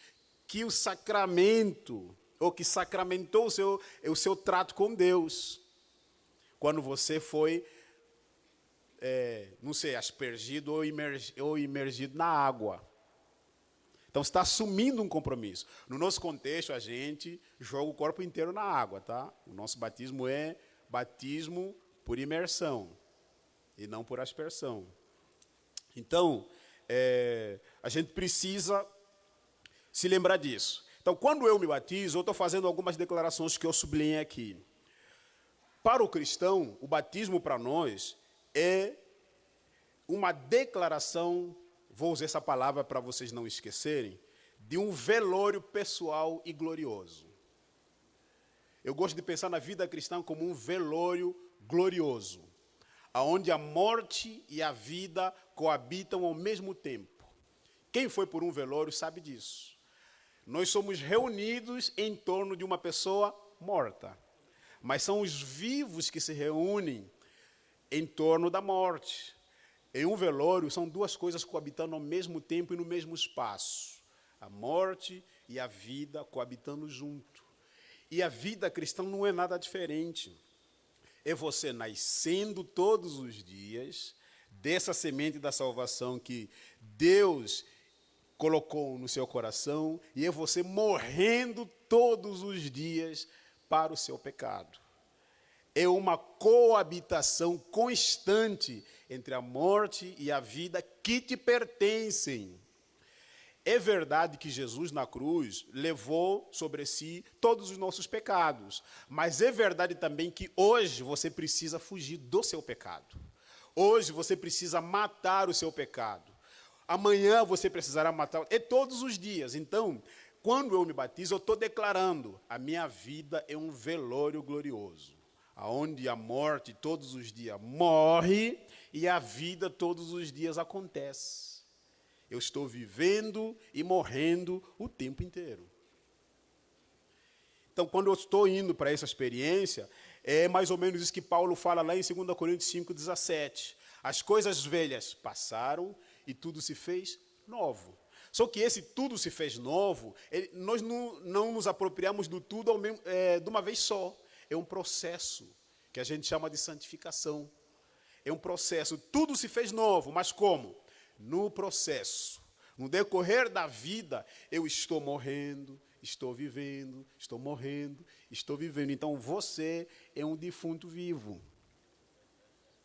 que o sacramento, ou que sacramentou o seu trato com Deus. Quando você foi, aspergido ou imergido na água. Então, você está assumindo um compromisso. No nosso contexto, a gente joga o corpo inteiro na água, tá? O nosso batismo é batismo por imersão e não por aspersão. Então, a gente precisa se lembrar disso. Então, quando eu me batizo, eu estou fazendo algumas declarações que eu sublinhei aqui. Para o cristão, o batismo para nós é uma declaração, vou usar essa palavra para vocês não esquecerem, de um velório pessoal e glorioso. Eu gosto de pensar na vida cristã como um velório glorioso, onde a morte e a vida coabitam ao mesmo tempo. Quem foi por um velório sabe disso. Nós somos reunidos em torno de uma pessoa morta, mas são os vivos que se reúnem em torno da morte. Em um velório, são duas coisas coabitando ao mesmo tempo e no mesmo espaço. A morte e a vida coabitando junto. E a vida cristã não é nada diferente. É você nascendo todos os dias dessa semente da salvação que Deus colocou no seu coração, e é você morrendo todos os dias para o seu pecado. É uma coabitação constante entre a morte e a vida que te pertencem. É verdade que Jesus na cruz levou sobre si todos os nossos pecados, mas é verdade também que hoje você precisa fugir do seu pecado. Hoje você precisa matar o seu pecado. Amanhã você precisará matar, é todos os dias. Então, quando eu me batizo, eu estou declarando, a minha vida é um velório glorioso, onde a morte todos os dias morre e a vida todos os dias acontece. Eu estou vivendo e morrendo o tempo inteiro. Então, quando eu estou indo para essa experiência, é mais ou menos isso que Paulo fala lá em 2 Coríntios 5,17. As coisas velhas passaram e tudo se fez novo. Só que esse tudo se fez novo, nós não nos apropriamos do tudo de uma vez só. É um processo que a gente chama de santificação. É um processo, tudo se fez novo, mas como? No processo. No decorrer da vida, eu estou morrendo, estou vivendo, estou morrendo, estou vivendo. Então, você é um defunto vivo.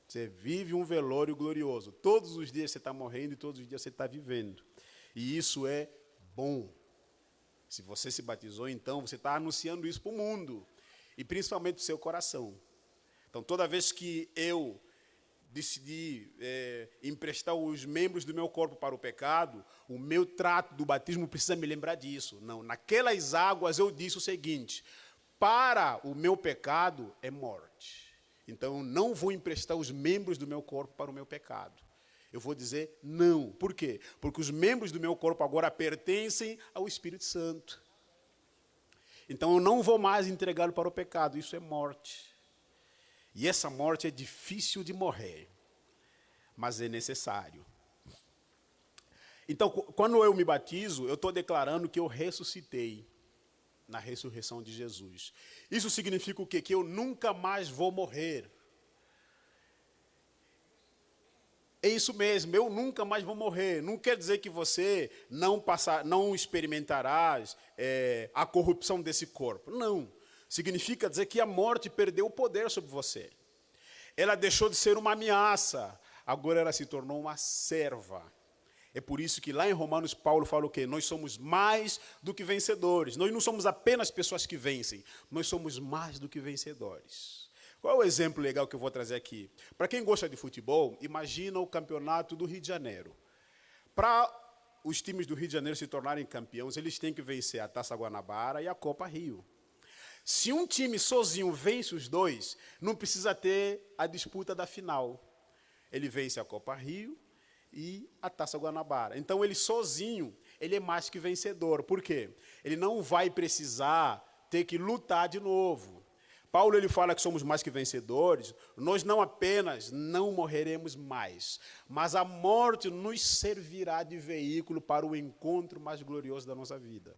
Você vive um velório glorioso. Todos os dias você está morrendo e todos os dias você está vivendo. E isso é bom. Se você se batizou, então, você está anunciando isso para o mundo. E principalmente para o seu coração. Então, toda vez que eu decidi emprestar os membros do meu corpo para o pecado, o meu trato do batismo precisa me lembrar disso. Não, naquelas águas eu disse o seguinte: para o meu pecado é morte. Então, eu não vou emprestar os membros do meu corpo para o meu pecado. Eu vou dizer não. Por quê? Porque os membros do meu corpo agora pertencem ao Espírito Santo. Então, eu não vou mais entregá-lo para o pecado. Isso é morte. E essa morte é difícil de morrer, mas é necessário. Então, quando eu me batizo, eu estou declarando que eu ressuscitei na ressurreição de Jesus. Isso significa o quê? Que eu nunca mais vou morrer. É isso mesmo, eu nunca mais vou morrer. Não quer dizer que você não experimentarás a corrupção desse corpo. Não. Significa dizer que a morte perdeu o poder sobre você. Ela deixou de ser uma ameaça, agora ela se tornou uma serva. É por isso que lá em Romanos Paulo fala o quê? Nós somos mais do que vencedores. Nós não somos apenas pessoas que vencem, nós somos mais do que vencedores. Qual é o exemplo legal que eu vou trazer aqui? Para quem gosta de futebol, imagina o campeonato do Rio de Janeiro. Para os times do Rio de Janeiro se tornarem campeões, eles têm que vencer a Taça Guanabara e a Copa Rio. Se um time sozinho vence os dois, não precisa ter a disputa da final. Ele vence a Copa Rio e a Taça Guanabara. Então, ele sozinho, ele é mais que vencedor. Por quê? Ele não vai precisar ter que lutar de novo. Paulo ele fala que somos mais que vencedores. Nós não apenas não morreremos mais, mas a morte nos servirá de veículo para o encontro mais glorioso da nossa vida.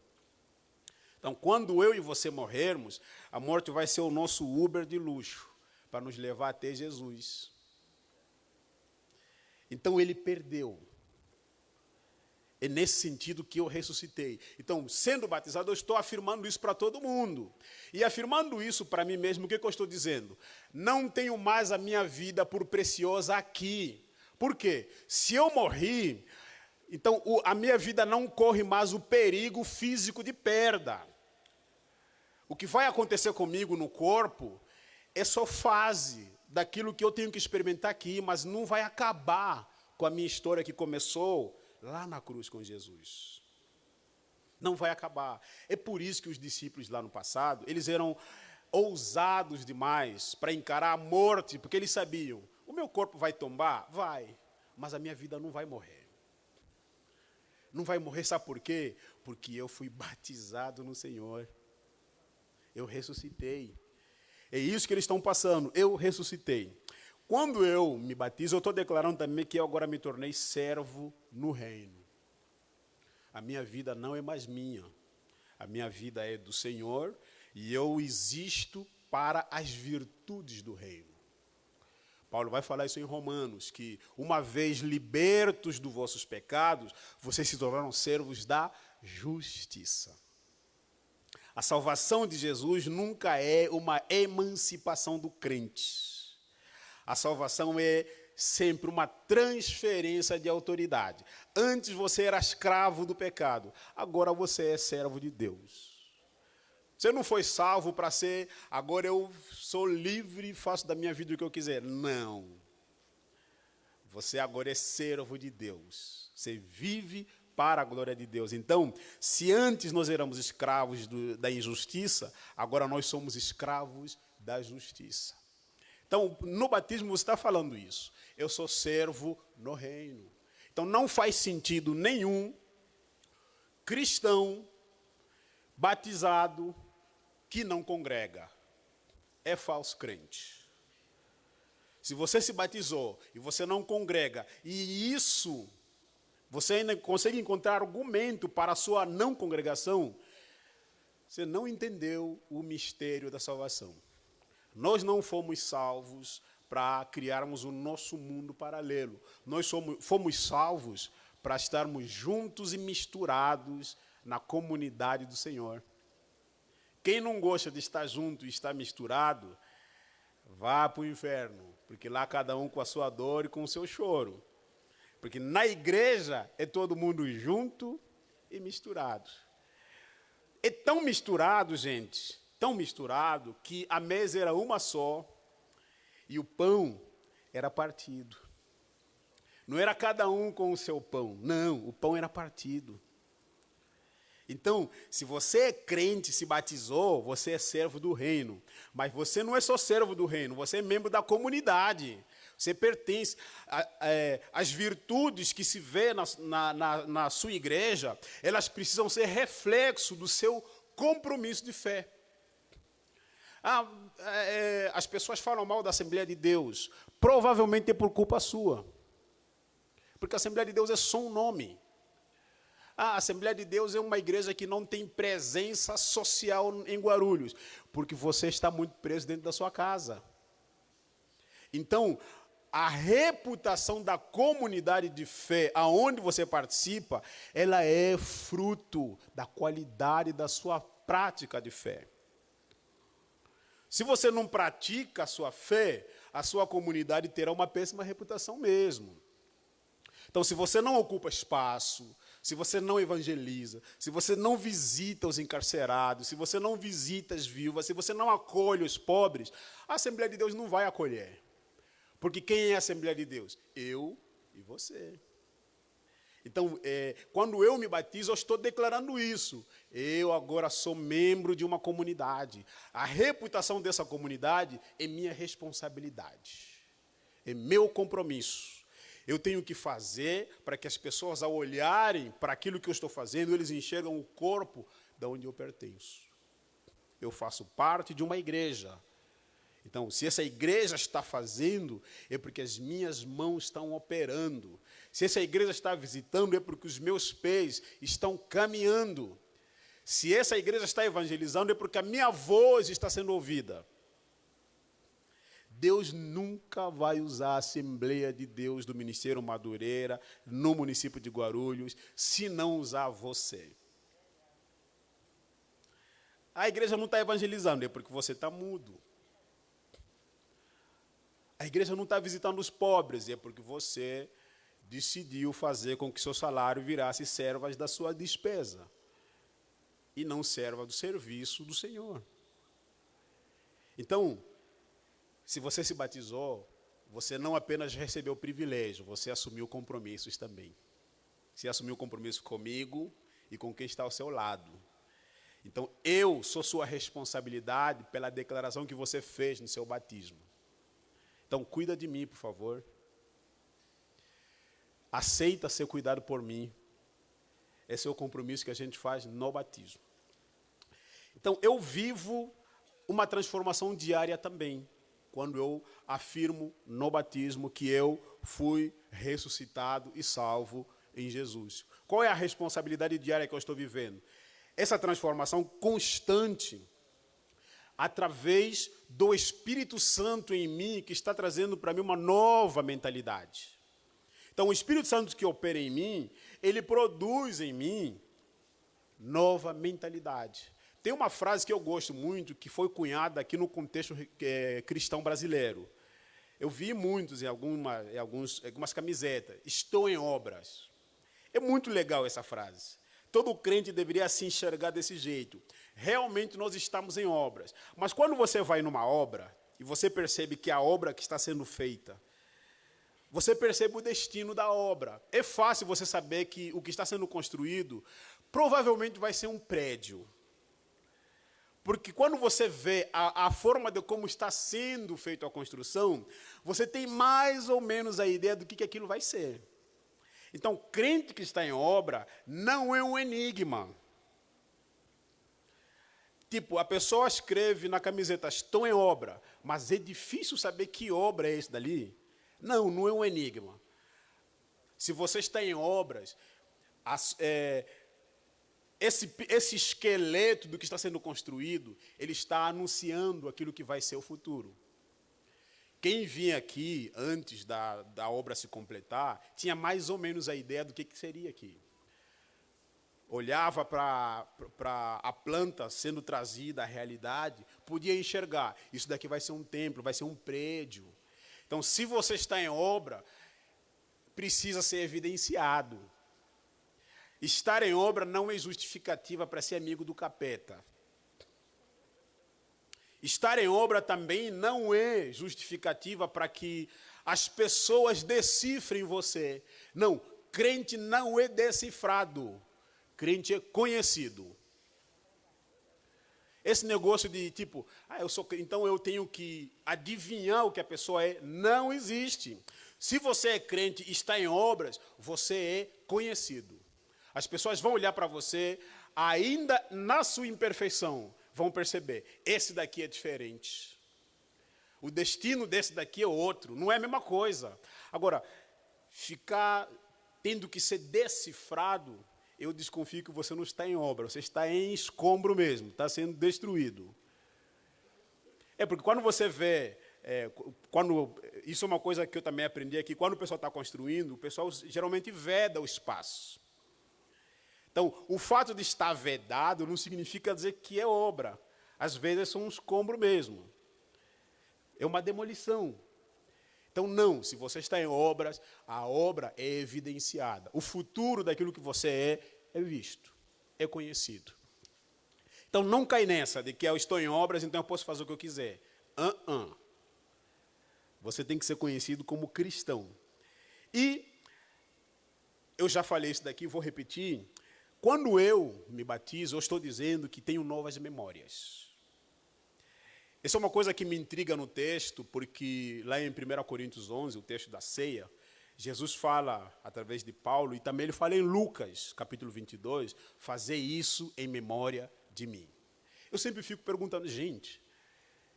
Então, quando eu e você morrermos, a morte vai ser o nosso Uber de luxo, para nos levar até Jesus. Então, ele perdeu. É nesse sentido que eu ressuscitei. Então, sendo batizado, eu estou afirmando isso para todo mundo. E afirmando isso para mim mesmo, o que eu estou dizendo? Não tenho mais a minha vida por preciosa aqui. Por quê? Se eu morri, então a minha vida não corre mais o perigo físico de perda. O que vai acontecer comigo no corpo é só fase daquilo que eu tenho que experimentar aqui, mas não vai acabar com a minha história que começou lá na cruz com Jesus. Não vai acabar. É por isso que os discípulos lá no passado, eles eram ousados demais para encarar a morte, porque eles sabiam, o meu corpo vai tombar? Vai, mas a minha vida não vai morrer. Não vai morrer, sabe por quê? Porque eu fui batizado no Senhor. Eu ressuscitei. É isso que eles estão passando, eu ressuscitei. Quando eu me batizo, eu estou declarando também que eu agora me tornei servo no reino. A minha vida não é mais minha. A minha vida é do Senhor e eu existo para as virtudes do reino. Paulo vai falar isso em Romanos, que uma vez libertos dos vossos pecados, vocês se tornaram servos da justiça. A salvação de Jesus nunca é uma emancipação do crente. A salvação é sempre uma transferência de autoridade. Antes você era escravo do pecado, agora você é servo de Deus. Você não foi salvo para ser, agora eu sou livre e faço da minha vida o que eu quiser. Não. Você agora é servo de Deus. Você vive para a glória de Deus. Então, se antes nós éramos escravos da injustiça, agora nós somos escravos da justiça. Então, no batismo você está falando isso. Eu sou servo no reino. Então, não faz sentido nenhum cristão batizado que não congrega. É falso crente. Se você se batizou e você não congrega, e isso, você ainda consegue encontrar argumento para a sua não congregação, você não entendeu o mistério da salvação. Nós não fomos salvos para criarmos o nosso mundo paralelo. Nós fomos salvos para estarmos juntos e misturados na comunidade do Senhor. Quem não gosta de estar junto e estar misturado, vá para o inferno, porque lá cada um com a sua dor e com o seu choro. Porque na igreja é todo mundo junto e misturado. É tão misturado, gente, tão misturado, que a mesa era uma só e o pão era partido. Não era cada um com o seu pão, não, o pão era partido. Então, se você é crente, se batizou, você é servo do reino. Mas você não é só servo do reino, você é membro da comunidade. Você pertence às virtudes que se vê na sua igreja, elas precisam ser reflexo do seu compromisso de fé. As pessoas falam mal da Assembleia de Deus, provavelmente é por culpa sua. Porque a Assembleia de Deus é só um nome. A Assembleia de Deus é uma igreja que não tem presença social em Guarulhos, porque você está muito preso dentro da sua casa. Então, a reputação da comunidade de fé, aonde você participa, ela é fruto da qualidade da sua prática de fé. Se você não pratica a sua fé, a sua comunidade terá uma péssima reputação mesmo. Então, se você não ocupa espaço, se você não evangeliza, se você não visita os encarcerados, se você não visita as viúvas, se você não acolhe os pobres, a Assembleia de Deus não vai acolher. Porque quem é a Assembleia de Deus? Eu e você. Então, quando eu me batizo, eu estou declarando isso. Eu agora sou membro de uma comunidade. A reputação dessa comunidade é minha responsabilidade. É meu compromisso. Eu tenho que fazer para que as pessoas, ao olharem para aquilo que eu estou fazendo, eles enxergam o corpo de onde eu pertenço. Eu faço parte de uma igreja. Então, se essa igreja está fazendo, é porque as minhas mãos estão operando. Se essa igreja está visitando, é porque os meus pés estão caminhando. Se essa igreja está evangelizando, é porque a minha voz está sendo ouvida. Deus nunca vai usar a Assembleia de Deus do Ministério Madureira, no município de Guarulhos, se não usar você. A igreja não está evangelizando, é porque você está mudo. A igreja não está visitando os pobres, é porque você decidiu fazer com que seu salário virasse servas da sua despesa e não serva do serviço do Senhor. Então, se você se batizou, você não apenas recebeu o privilégio, você assumiu compromissos também. Você assumiu compromisso comigo e com quem está ao seu lado. Então, eu sou sua responsabilidade pela declaração que você fez no seu batismo. Então, cuida de mim, por favor. Aceita ser cuidado por mim. Esse é o compromisso que a gente faz no batismo. Então, eu vivo uma transformação diária também, quando eu afirmo no batismo que eu fui ressuscitado e salvo em Jesus. Qual é a responsabilidade diária que eu estou vivendo? Essa transformação constante, através do Espírito Santo em mim, que está trazendo para mim uma nova mentalidade. Então, o Espírito Santo que opera em mim, ele produz em mim nova mentalidade. Tem uma frase que eu gosto muito, que foi cunhada aqui no contexto cristão brasileiro. Eu vi muitos em algumas camisetas. Estou em obras. É muito legal essa frase. Todo crente deveria se enxergar desse jeito. Realmente nós estamos em obras. Mas quando você vai numa obra, e você percebe que a obra que está sendo feita, você percebe o destino da obra. É fácil você saber que o que está sendo construído provavelmente vai ser um prédio. Porque quando você vê a forma de como está sendo feita a construção, você tem mais ou menos a ideia do que aquilo vai ser. Então, crente que está em obra não é um enigma. Tipo, a pessoa escreve na camiseta, estou em obra, mas é difícil saber que obra é esse dali. Não, não é um enigma. Se você está em obras, esse esqueleto do que está sendo construído, ele está anunciando aquilo que vai ser o futuro. Quem vinha aqui antes da obra se completar, tinha mais ou menos a ideia do que seria aqui. Olhava para a planta sendo trazida à realidade, podia enxergar, isso daqui vai ser um templo, vai ser um prédio. Então, se você está em obra, precisa ser evidenciado. Estar em obra não é justificativa para ser amigo do capeta. Estar em obra também não é justificativa para que as pessoas decifrem você. Não, crente não é decifrado. Crente é conhecido. Esse negócio de tipo, então eu tenho que adivinhar o que a pessoa é, não existe. Se você é crente e está em obras, você é conhecido. As pessoas vão olhar para você, ainda na sua imperfeição, vão perceber, esse daqui é diferente. O destino desse daqui é outro, não é a mesma coisa. Agora, ficar tendo que ser decifrado, eu desconfio que você não está em obra, você está em escombro mesmo, está sendo destruído. É porque quando você vê, isso é uma coisa que eu também aprendi aqui, quando o pessoal está construindo, o pessoal geralmente veda o espaço. Então, o fato de estar vedado não significa dizer que é obra. Às vezes é um escombro mesmo. É uma demolição. Então, não, se você está em obras, a obra é evidenciada. O futuro daquilo que você é visto, é conhecido. Então, não cai nessa de que eu estou em obras, então eu posso fazer o que eu quiser. Você tem que ser conhecido como cristão. E, eu já falei isso daqui, vou repetir. Quando eu me batizo, eu estou dizendo que tenho novas memórias. Essa é uma coisa que me intriga no texto, porque lá em 1 Coríntios 11, o texto da ceia, Jesus fala através de Paulo, e também ele fala em Lucas, capítulo 22, fazer isso em memória de mim. Eu sempre fico perguntando, gente,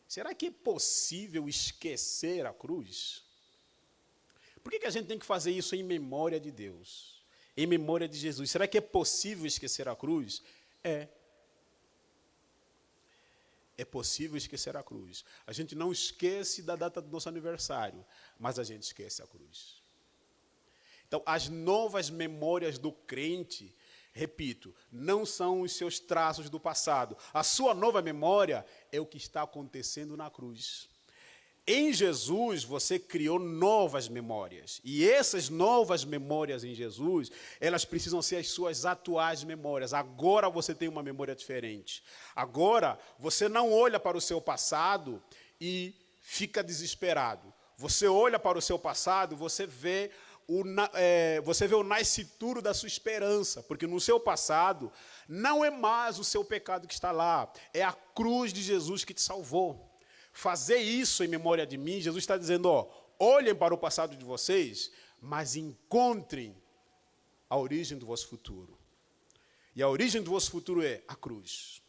será que é possível esquecer a cruz? Por que a gente tem que fazer isso em memória de Deus? Em memória de Jesus. Será que é possível esquecer a cruz? É. é possível esquecer a cruz. A gente não esquece da data do nosso aniversário, mas a gente esquece a cruz. Então, as novas memórias do crente, repito, não são os seus traços do passado. A sua nova memória é o que está acontecendo na cruz. Em Jesus, você criou novas memórias. E essas novas memórias em Jesus, elas precisam ser as suas atuais memórias. Agora você tem uma memória diferente. Agora, você não olha para o seu passado e fica desesperado. Você olha para o seu passado, você vê o nascituro da sua esperança, porque no seu passado não é mais o seu pecado que está lá, é a cruz de Jesus que te salvou. Fazer isso em memória de mim, Jesus está dizendo, olhem para o passado de vocês, mas encontrem a origem do vosso futuro. E a origem do vosso futuro é a cruz.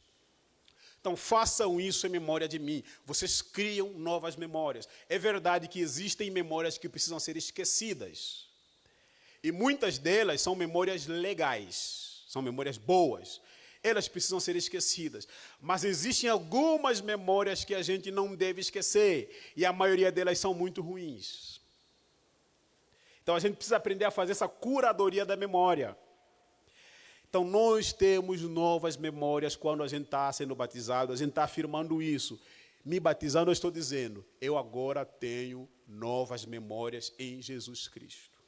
Então, façam isso em memória de mim. Vocês criam novas memórias. É verdade que existem memórias que precisam ser esquecidas. E muitas delas são memórias legais, são memórias boas. Elas precisam ser esquecidas. Mas existem algumas memórias que a gente não deve esquecer. E a maioria delas são muito ruins. Então, a gente precisa aprender a fazer essa curadoria da memória. Então, nós temos novas memórias quando a gente está sendo batizado, a gente está afirmando isso. Me batizando, eu estou dizendo, eu agora tenho novas memórias em Jesus Cristo.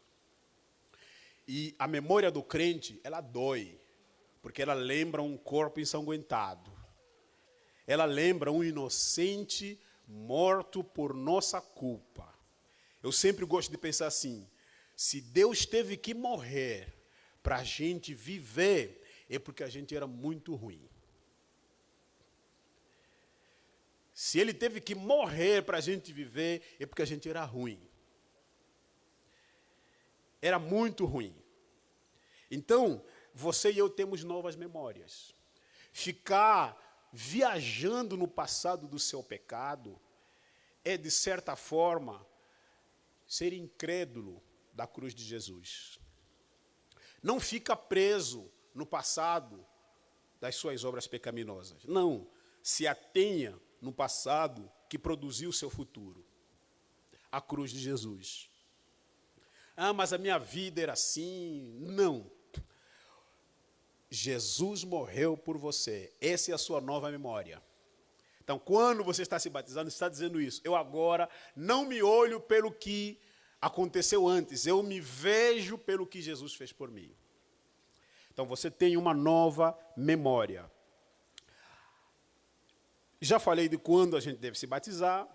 E a memória do crente, ela dói, porque ela lembra um corpo ensanguentado. Ela lembra um inocente morto por nossa culpa. Eu sempre gosto de pensar assim, se Deus teve que morrer para a gente viver, é porque a gente era muito ruim. Se ele teve que morrer para a gente viver, é porque a gente era ruim. Era muito ruim. Então, você e eu temos novas memórias. Ficar viajando no passado do seu pecado é, de certa forma, ser incrédulo da cruz de Jesus. Não fica preso no passado das suas obras pecaminosas. Não, se atenha no passado que produziu o seu futuro. A cruz de Jesus. Ah, mas a minha vida era assim. Não. Jesus morreu por você. Essa é a sua nova memória. Então, quando você está se batizando, você está dizendo isso. Eu agora não me olho pelo que aconteceu antes. Eu me vejo pelo que Jesus fez por mim. Então, você tem uma nova memória. Já falei de quando a gente deve se batizar.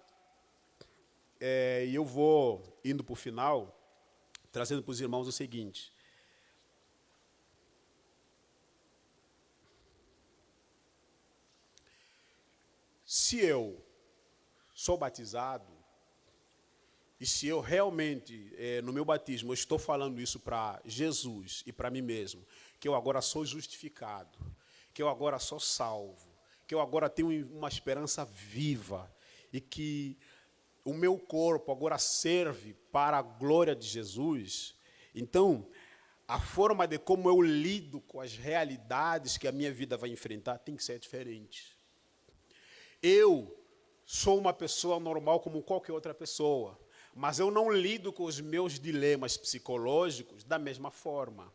E eu vou indo para o final, trazendo para os irmãos o seguinte. Se eu sou batizado, e se eu realmente, no meu batismo, eu estou falando isso para Jesus e para mim mesmo, que eu agora sou justificado, que eu agora sou salvo, que eu agora tenho uma esperança viva, e que o meu corpo agora serve para a glória de Jesus, então, a forma de como eu lido com as realidades que a minha vida vai enfrentar tem que ser diferente. Eu sou uma pessoa normal como qualquer outra pessoa, mas eu não lido com os meus dilemas psicológicos da mesma forma.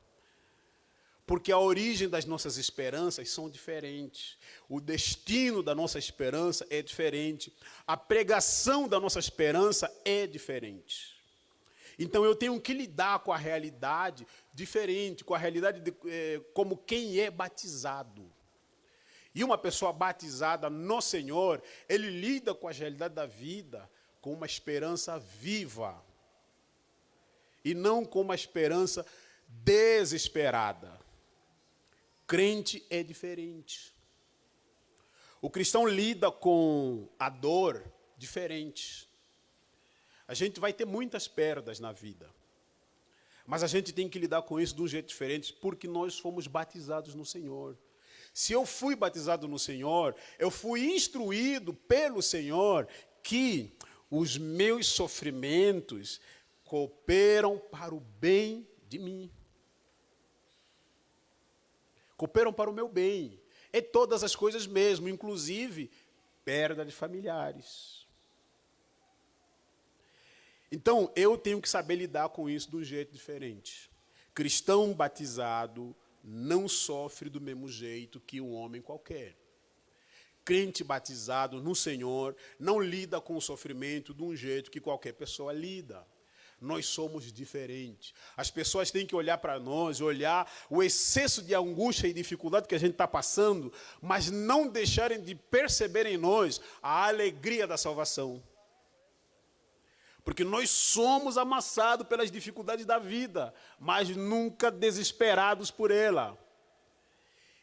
Porque a origem das nossas esperanças são diferentes. O destino da nossa esperança é diferente. A pregação da nossa esperança é diferente. Então eu tenho que lidar com a realidade diferente, com a realidade como quem é batizado. E uma pessoa batizada no Senhor, ele lida com a realidade da vida com uma esperança viva. E não com uma esperança desesperada. Crente é diferente. O cristão lida com a dor diferente. A gente vai ter muitas perdas na vida. Mas a gente tem que lidar com isso de um jeito diferente, porque nós fomos batizados no Senhor. Se eu fui batizado no Senhor, eu fui instruído pelo Senhor que os meus sofrimentos cooperam para o bem de mim. Cooperam para o meu bem. É todas as coisas mesmo, inclusive perda de familiares. Então, eu tenho que saber lidar com isso de um jeito diferente. Cristão batizado não sofre do mesmo jeito que um homem qualquer. Crente batizado no Senhor não lida com o sofrimento de um jeito que qualquer pessoa lida. Nós somos diferentes. As pessoas têm que olhar para nós, olhar o excesso de angústia e dificuldade que a gente está passando, mas não deixarem de perceber em nós a alegria da salvação. Porque nós somos amassados pelas dificuldades da vida, mas nunca desesperados por ela.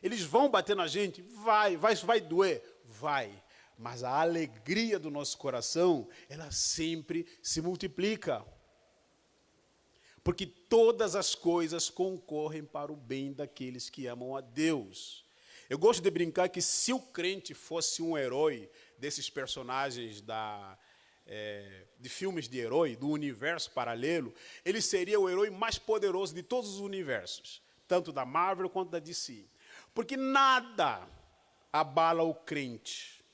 Eles vão bater na gente? Vai doer? Vai. Mas a alegria do nosso coração, ela sempre se multiplica. Porque todas as coisas concorrem para o bem daqueles que amam a Deus. Eu gosto de brincar que se o crente fosse um herói desses personagens de filmes de herói, do universo paralelo, ele seria o herói mais poderoso de todos os universos, tanto da Marvel quanto da DC. Porque nada abala o crente.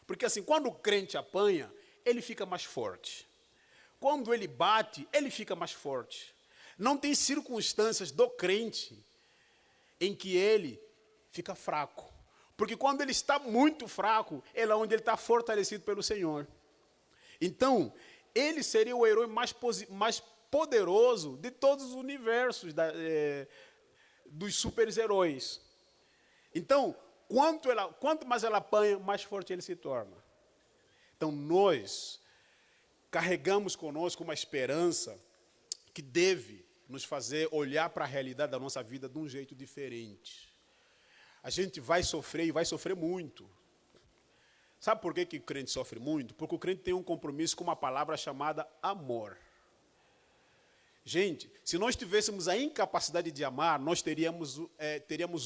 Porque assim, quando o crente apanha, ele fica mais forte. Quando ele bate, ele fica mais forte. Não tem circunstâncias do crente em que ele fica fraco. Porque quando ele está muito fraco, é lá onde ele está fortalecido pelo Senhor. Então, ele seria o herói mais poderoso de todos os universos dos super-heróis. Então, quanto mais ela apanha, mais forte ele se torna. Então, nós carregamos conosco uma esperança que deve nos fazer olhar para a realidade da nossa vida de um jeito diferente. A gente vai sofrer e vai sofrer muito. Sabe por que o crente sofre muito? Porque o crente tem um compromisso com uma palavra chamada amor. Gente, se nós tivéssemos a incapacidade de amar, nós teríamos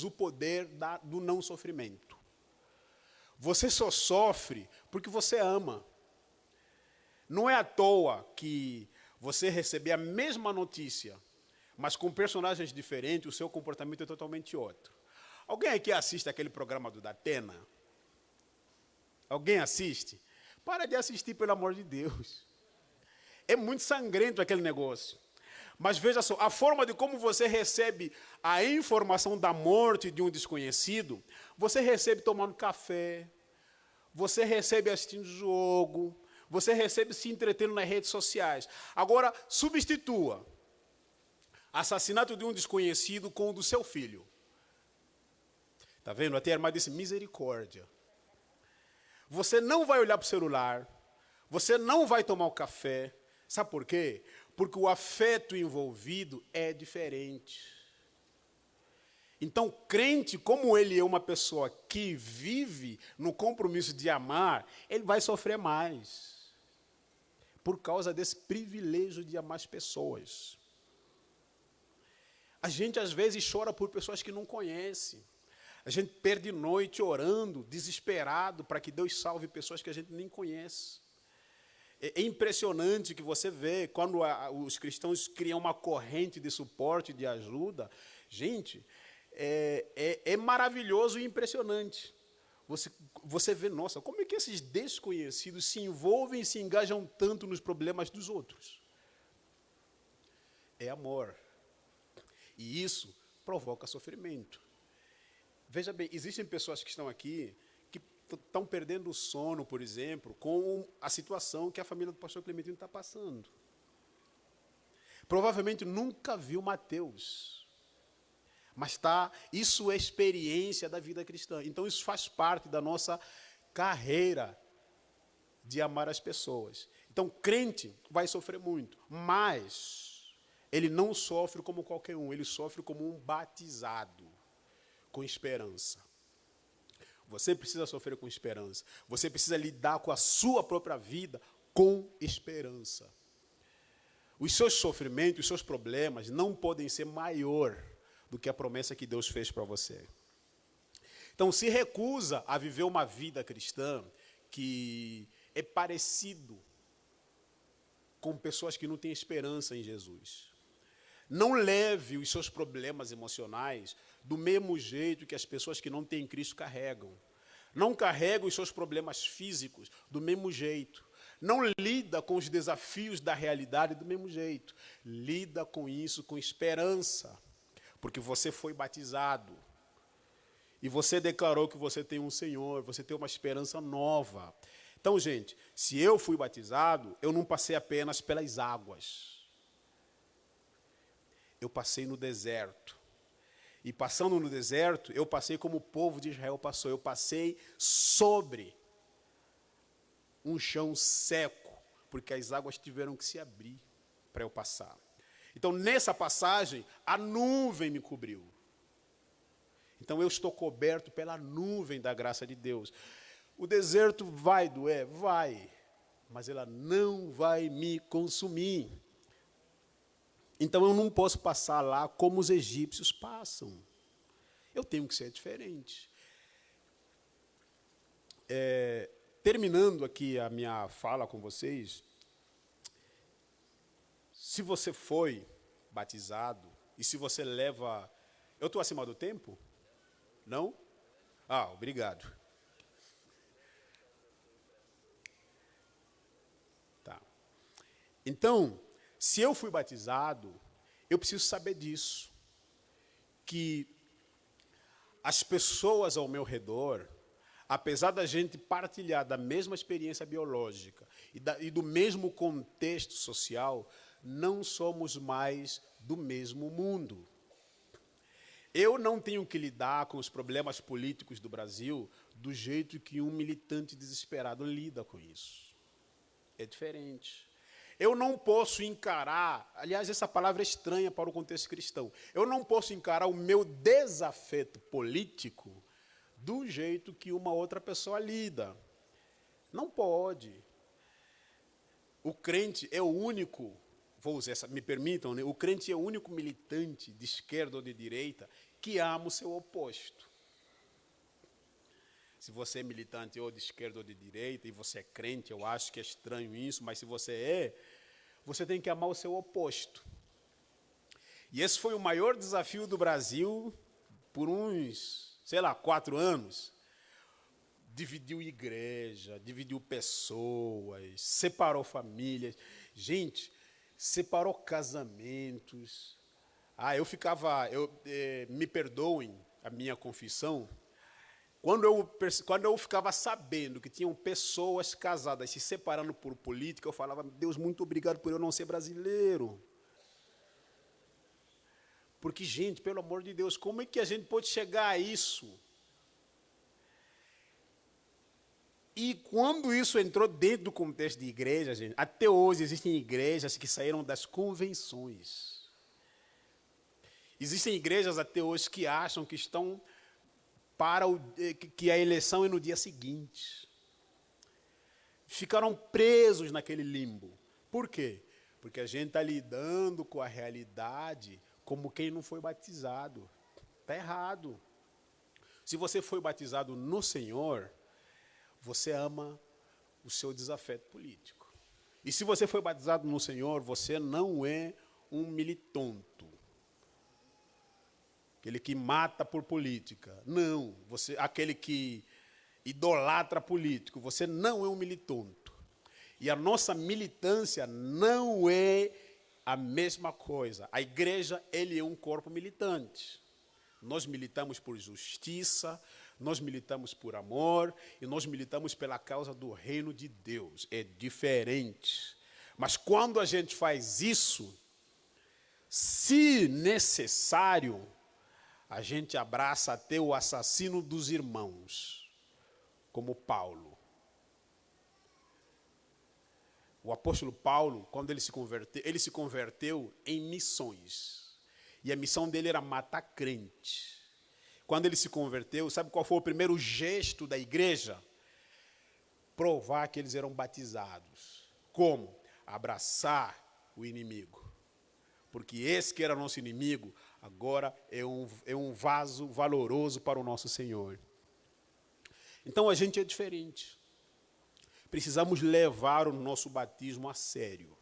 o poder do não sofrimento. Você só sofre porque você ama. Não é à toa que você receber a mesma notícia, mas com personagens diferentes, o seu comportamento é totalmente outro. Alguém aqui assiste aquele programa do Datena? Alguém assiste? Para de assistir, pelo amor de Deus. É muito sangrento aquele negócio. Mas veja só, a forma de como você recebe a informação da morte de um desconhecido, você recebe tomando café, você recebe assistindo jogo, você recebe se entretendo nas redes sociais. Agora, substitua assassinato de um desconhecido com o do seu filho. Está vendo? Até a irmã disse, misericórdia. Você não vai olhar para o celular, você não vai tomar o café. Sabe por quê? Porque o afeto envolvido é diferente. Então, crente, como ele é uma pessoa que vive no compromisso de amar, ele vai sofrer mais. Por causa desse privilégio de amar as pessoas. A gente, às vezes, chora por pessoas que não conhece. A gente perde noite orando, desesperado, para que Deus salve pessoas que a gente nem conhece. É impressionante que você vê, quando os cristãos criam uma corrente de suporte, de ajuda. Gente, é maravilhoso e impressionante. Você vê, nossa, como é que esses desconhecidos se envolvem e se engajam tanto nos problemas dos outros? É amor. E isso provoca sofrimento. Veja bem, existem pessoas que estão aqui que estão perdendo o sono, por exemplo, com a situação que a família do pastor Clementino está passando. Provavelmente nunca viu Mateus. Mas isso é experiência da vida cristã. Então isso faz parte da nossa carreira de amar as pessoas. Então crente vai sofrer muito, mas ele não sofre como qualquer um, ele sofre como um batizado, com esperança. Você precisa sofrer com esperança. Você precisa lidar com a sua própria vida com esperança. Os seus sofrimentos, os seus problemas não podem ser maior do que a promessa que Deus fez para você. Então, se recusa a viver uma vida cristã que é parecido com pessoas que não têm esperança em Jesus. Não leve os seus problemas emocionais do mesmo jeito que as pessoas que não têm Cristo carregam. não carrega os seus problemas físicos do mesmo jeito, não lida com os desafios da realidade do mesmo jeito, lida com isso com esperança, porque você foi batizado, e você declarou que você tem um Senhor, você tem uma esperança nova. Então, gente, se eu fui batizado, eu não passei apenas pelas águas, eu passei no deserto. E passando no deserto, eu passei como o povo de Israel passou. Eu passei sobre um chão seco, porque as águas tiveram que se abrir para eu passar. Então, nessa passagem, a nuvem me cobriu. Então, eu estou coberto pela nuvem da graça de Deus. O deserto vai doer? Vai. Mas ela não vai me consumir. Então, eu não posso passar lá como os egípcios passam. Eu tenho que ser diferente. Terminando aqui a minha fala com vocês, se você foi batizado, e se você leva... Eu estou acima do tempo? Não? Ah, obrigado. Tá. Então... se eu fui batizado, eu preciso saber disso. Que as pessoas ao meu redor, apesar da gente partilhar da mesma experiência biológica e do mesmo contexto social, não somos mais do mesmo mundo. Eu não tenho que lidar com os problemas políticos do Brasil do jeito que um militante desesperado lida com isso. É diferente. Eu não posso encarar, aliás, essa palavra é estranha para o contexto cristão, eu não posso encarar o meu desafeto político do jeito que uma outra pessoa lida. Não pode. O crente é o único, vou usar essa, me permitam, né? O crente é o único militante de esquerda ou de direita que ama o seu oposto. Se você é militante ou de esquerda ou de direita, e você é crente, eu acho que é estranho isso, mas se você tem que amar o seu oposto. E esse foi o maior desafio do Brasil por uns, 4 anos. Dividiu igreja, dividiu pessoas, separou famílias. Gente, separou casamentos. Me perdoem a minha confissão, quando eu ficava sabendo que tinham pessoas casadas se separando por política, eu falava, Deus, muito obrigado por eu não ser brasileiro. Porque, gente, pelo amor de Deus, como é que a gente pode chegar a isso? E quando isso entrou dentro do contexto de igreja, gente, até hoje existem igrejas que saíram das convenções. Existem igrejas até hoje que acham que estão... que a eleição é no dia seguinte. Ficaram presos naquele limbo. Por quê? Porque a gente está lidando com a realidade como quem não foi batizado. Está errado. Se você foi batizado no Senhor, você ama o seu desafeto político. E se você foi batizado no Senhor, você não é um militonto. Aquele que mata por política. Não, aquele que idolatra político. Você não é um militonto. E a nossa militância não é a mesma coisa. A igreja, ele é um corpo militante. Nós militamos por justiça, nós militamos por amor e nós militamos pela causa do reino de Deus. É diferente. Mas quando a gente faz isso, se necessário, a gente abraça até o assassino dos irmãos, como Paulo. O apóstolo Paulo, quando ele se converteu em missões. E a missão dele era matar crente. Quando ele se converteu, sabe qual foi o primeiro gesto da igreja? Provar que eles eram batizados. Como? Abraçar o inimigo. Porque esse que era nosso inimigo, agora é um vaso valoroso para o nosso Senhor. Então a gente é diferente. Precisamos levar o nosso batismo a sério.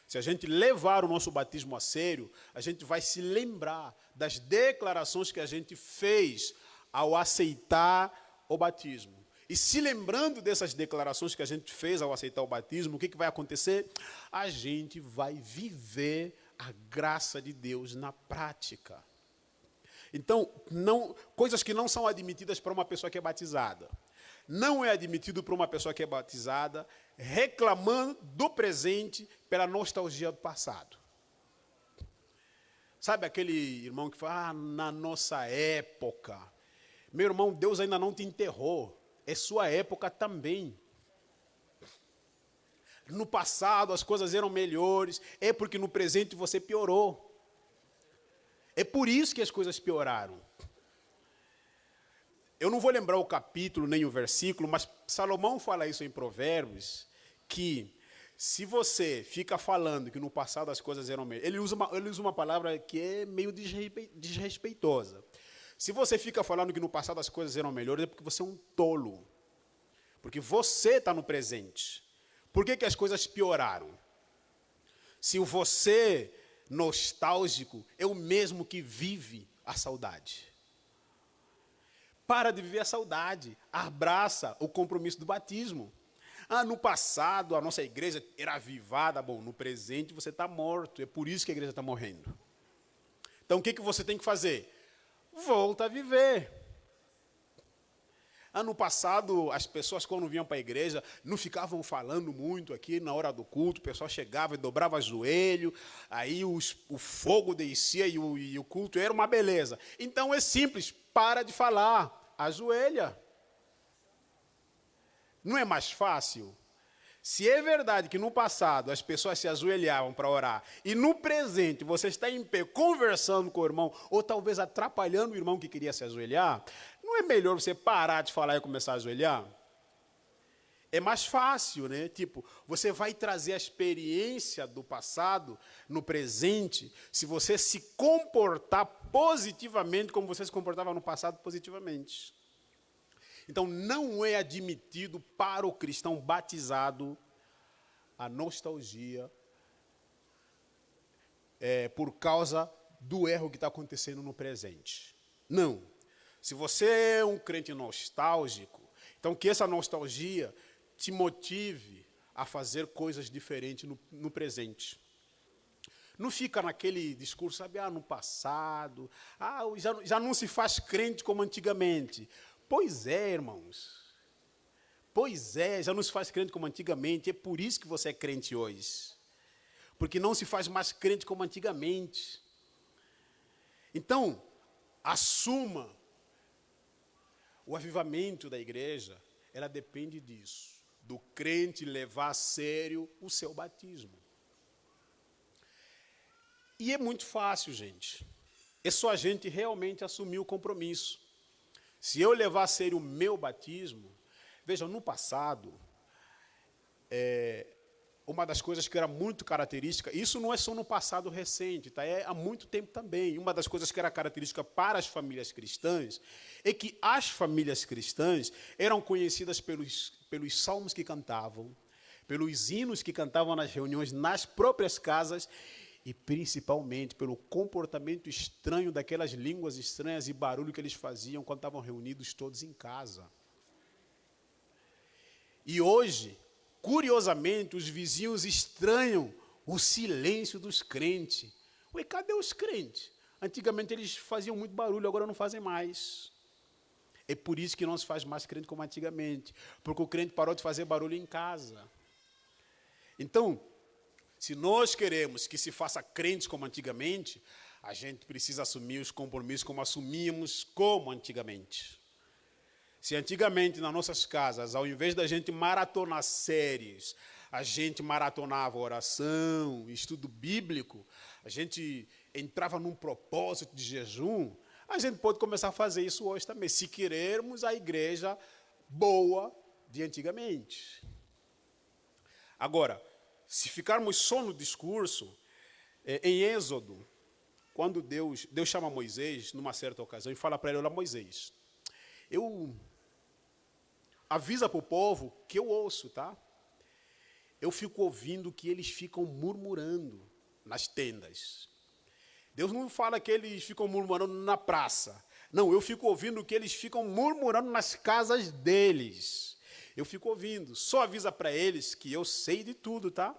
Se a gente levar o nosso batismo a sério, a gente vai se lembrar das declarações que a gente fez ao aceitar o batismo. E se lembrando dessas declarações que a gente fez ao aceitar o batismo, o que vai acontecer? A gente vai viver a graça de Deus na prática. Então, coisas que não são admitidas para uma pessoa que é batizada. Não é admitido para uma pessoa que é batizada reclamando do presente pela nostalgia do passado. Sabe aquele irmão que fala, na nossa época. Meu irmão, Deus ainda não te enterrou. É sua época também. No passado as coisas eram melhores, é porque no presente você piorou. É por isso que as coisas pioraram. Eu não vou lembrar o capítulo nem o versículo, mas Salomão fala isso em Provérbios, que se você fica falando que no passado as coisas eram melhores, ele usa uma palavra que é meio desrespeitosa. Se você fica falando que no passado as coisas eram melhores, é porque você é um tolo. Porque você está no presente. Por que as coisas pioraram? Se o você nostálgico é o mesmo que vive a saudade. Para de viver a saudade. Abraça o compromisso do batismo. No passado a nossa igreja era avivada. Bom, no presente você está morto. É por isso que a igreja está morrendo. Então o que você tem que fazer? Volta a viver. No passado, as pessoas quando vinham para a igreja, não ficavam falando muito aqui na hora do culto, o pessoal chegava e dobrava joelho, aí o fogo descia e o culto era uma beleza. Então é simples, para de falar, ajoelha. Não é mais fácil? Se é verdade que no passado as pessoas se ajoelhavam para orar, e no presente você está em pé conversando com o irmão, ou talvez atrapalhando o irmão que queria se ajoelhar, não é melhor você parar de falar e começar a ajoelhar? É mais fácil, né? Tipo, você vai trazer a experiência do passado no presente, se você se comportar positivamente como você se comportava no passado positivamente. Então, não é admitido para o cristão batizado a nostalgia por causa do erro que está acontecendo no presente. Não. Se você é um crente nostálgico, então que essa nostalgia te motive a fazer coisas diferentes no presente. Não fica naquele discurso, sabe, no passado, já não se faz crente como antigamente. Pois é, irmãos. Pois é, já não se faz crente como antigamente. É por isso que você é crente hoje. Porque não se faz mais crente como antigamente. Então, assuma. O avivamento da igreja, ela depende disso. Do crente levar a sério o seu batismo. E é muito fácil, gente. É só a gente realmente assumir o compromisso. Se eu levar a sério o meu batismo, vejam, no passado, uma das coisas que era muito característica, isso não é só no passado recente, tá? É há muito tempo também. Uma das coisas que era característica para as famílias cristãs é que as famílias cristãs eram conhecidas pelos salmos que cantavam, pelos hinos que cantavam nas reuniões, nas próprias casas, e principalmente pelo comportamento estranho daquelas línguas estranhas e barulho que eles faziam quando estavam reunidos todos em casa. E hoje, curiosamente, os vizinhos estranham o silêncio dos crentes. Ué, cadê os crentes? Antigamente eles faziam muito barulho, agora não fazem mais. É por isso que não se faz mais crente como antigamente, porque o crente parou de fazer barulho em casa. Então, se nós queremos que se faça crentes como antigamente, a gente precisa assumir os compromissos como assumíamos como antigamente. Se antigamente nas nossas casas, ao invés da gente maratonar séries, a gente maratonava oração, estudo bíblico, a gente entrava num propósito de jejum, a gente pode começar a fazer isso hoje também, se querermos a igreja boa de antigamente. Agora, se ficarmos só no discurso, em Êxodo, quando Deus chama Moisés, numa certa ocasião, e fala para ele, olha, Moisés, avisa para o povo que eu ouço, tá? Eu fico ouvindo que eles ficam murmurando nas tendas. Deus não fala que eles ficam murmurando na praça. Não, eu fico ouvindo que eles ficam murmurando nas casas deles. Eu fico ouvindo. Só avisa para eles que eu sei de tudo, tá?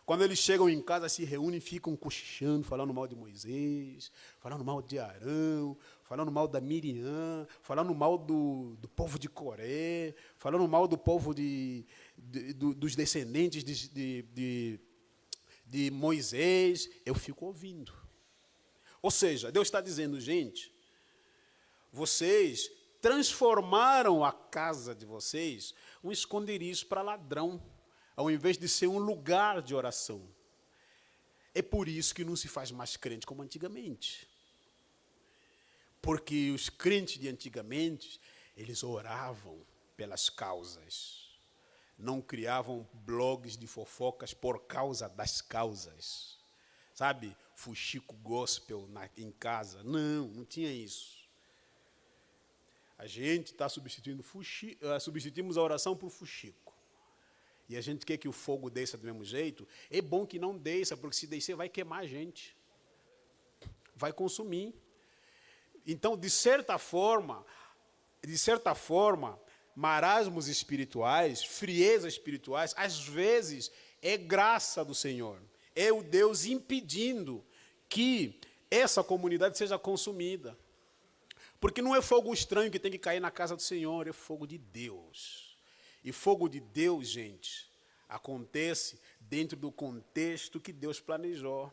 Quando eles chegam em casa, se reúnem, ficam cochichando, falando mal de Moisés, falando mal de Arão, falando mal da Miriam, falando mal do povo de Coré, falando mal do povo dos descendentes de Moisés. Eu fico ouvindo. Ou seja, Deus está dizendo, gente, vocês transformaram a casa de vocês um esconderijo para ladrão, ao invés de ser um lugar de oração. É por isso que não se faz mais crente como antigamente. Porque os crentes de antigamente, eles oravam pelas causas. Não criavam blogs de fofocas por causa das causas. Sabe, fuxico gospel em casa. Não tinha isso. A gente está substituímos a oração por fuxico. E a gente quer que o fogo desça do mesmo jeito. É bom que não desça, porque se descer vai queimar a gente. Vai consumir. Então, de certa forma, marasmos espirituais, friezas espirituais, às vezes é graça do Senhor. É o Deus impedindo que essa comunidade seja consumida. Porque não é fogo estranho que tem que cair na casa do Senhor, é fogo de Deus. E fogo de Deus, gente, acontece dentro do contexto que Deus planejou.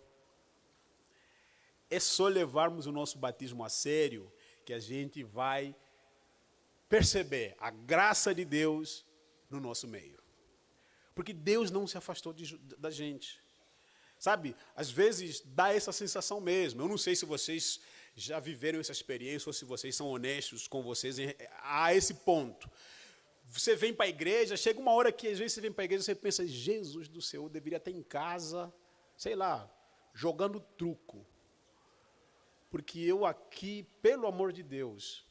É só levarmos o nosso batismo a sério que a gente vai perceber a graça de Deus no nosso meio. Porque Deus não se afastou da gente. Sabe, às vezes dá essa sensação mesmo. Eu não sei se vocês já viveram essa experiência ou se vocês são honestos com vocês a esse ponto. Você vem para a igreja, chega uma hora que às vezes você vem para a igreja e você pensa, Jesus do céu, eu deveria estar em casa, sei lá, jogando truco. Porque eu aqui, pelo amor de Deus,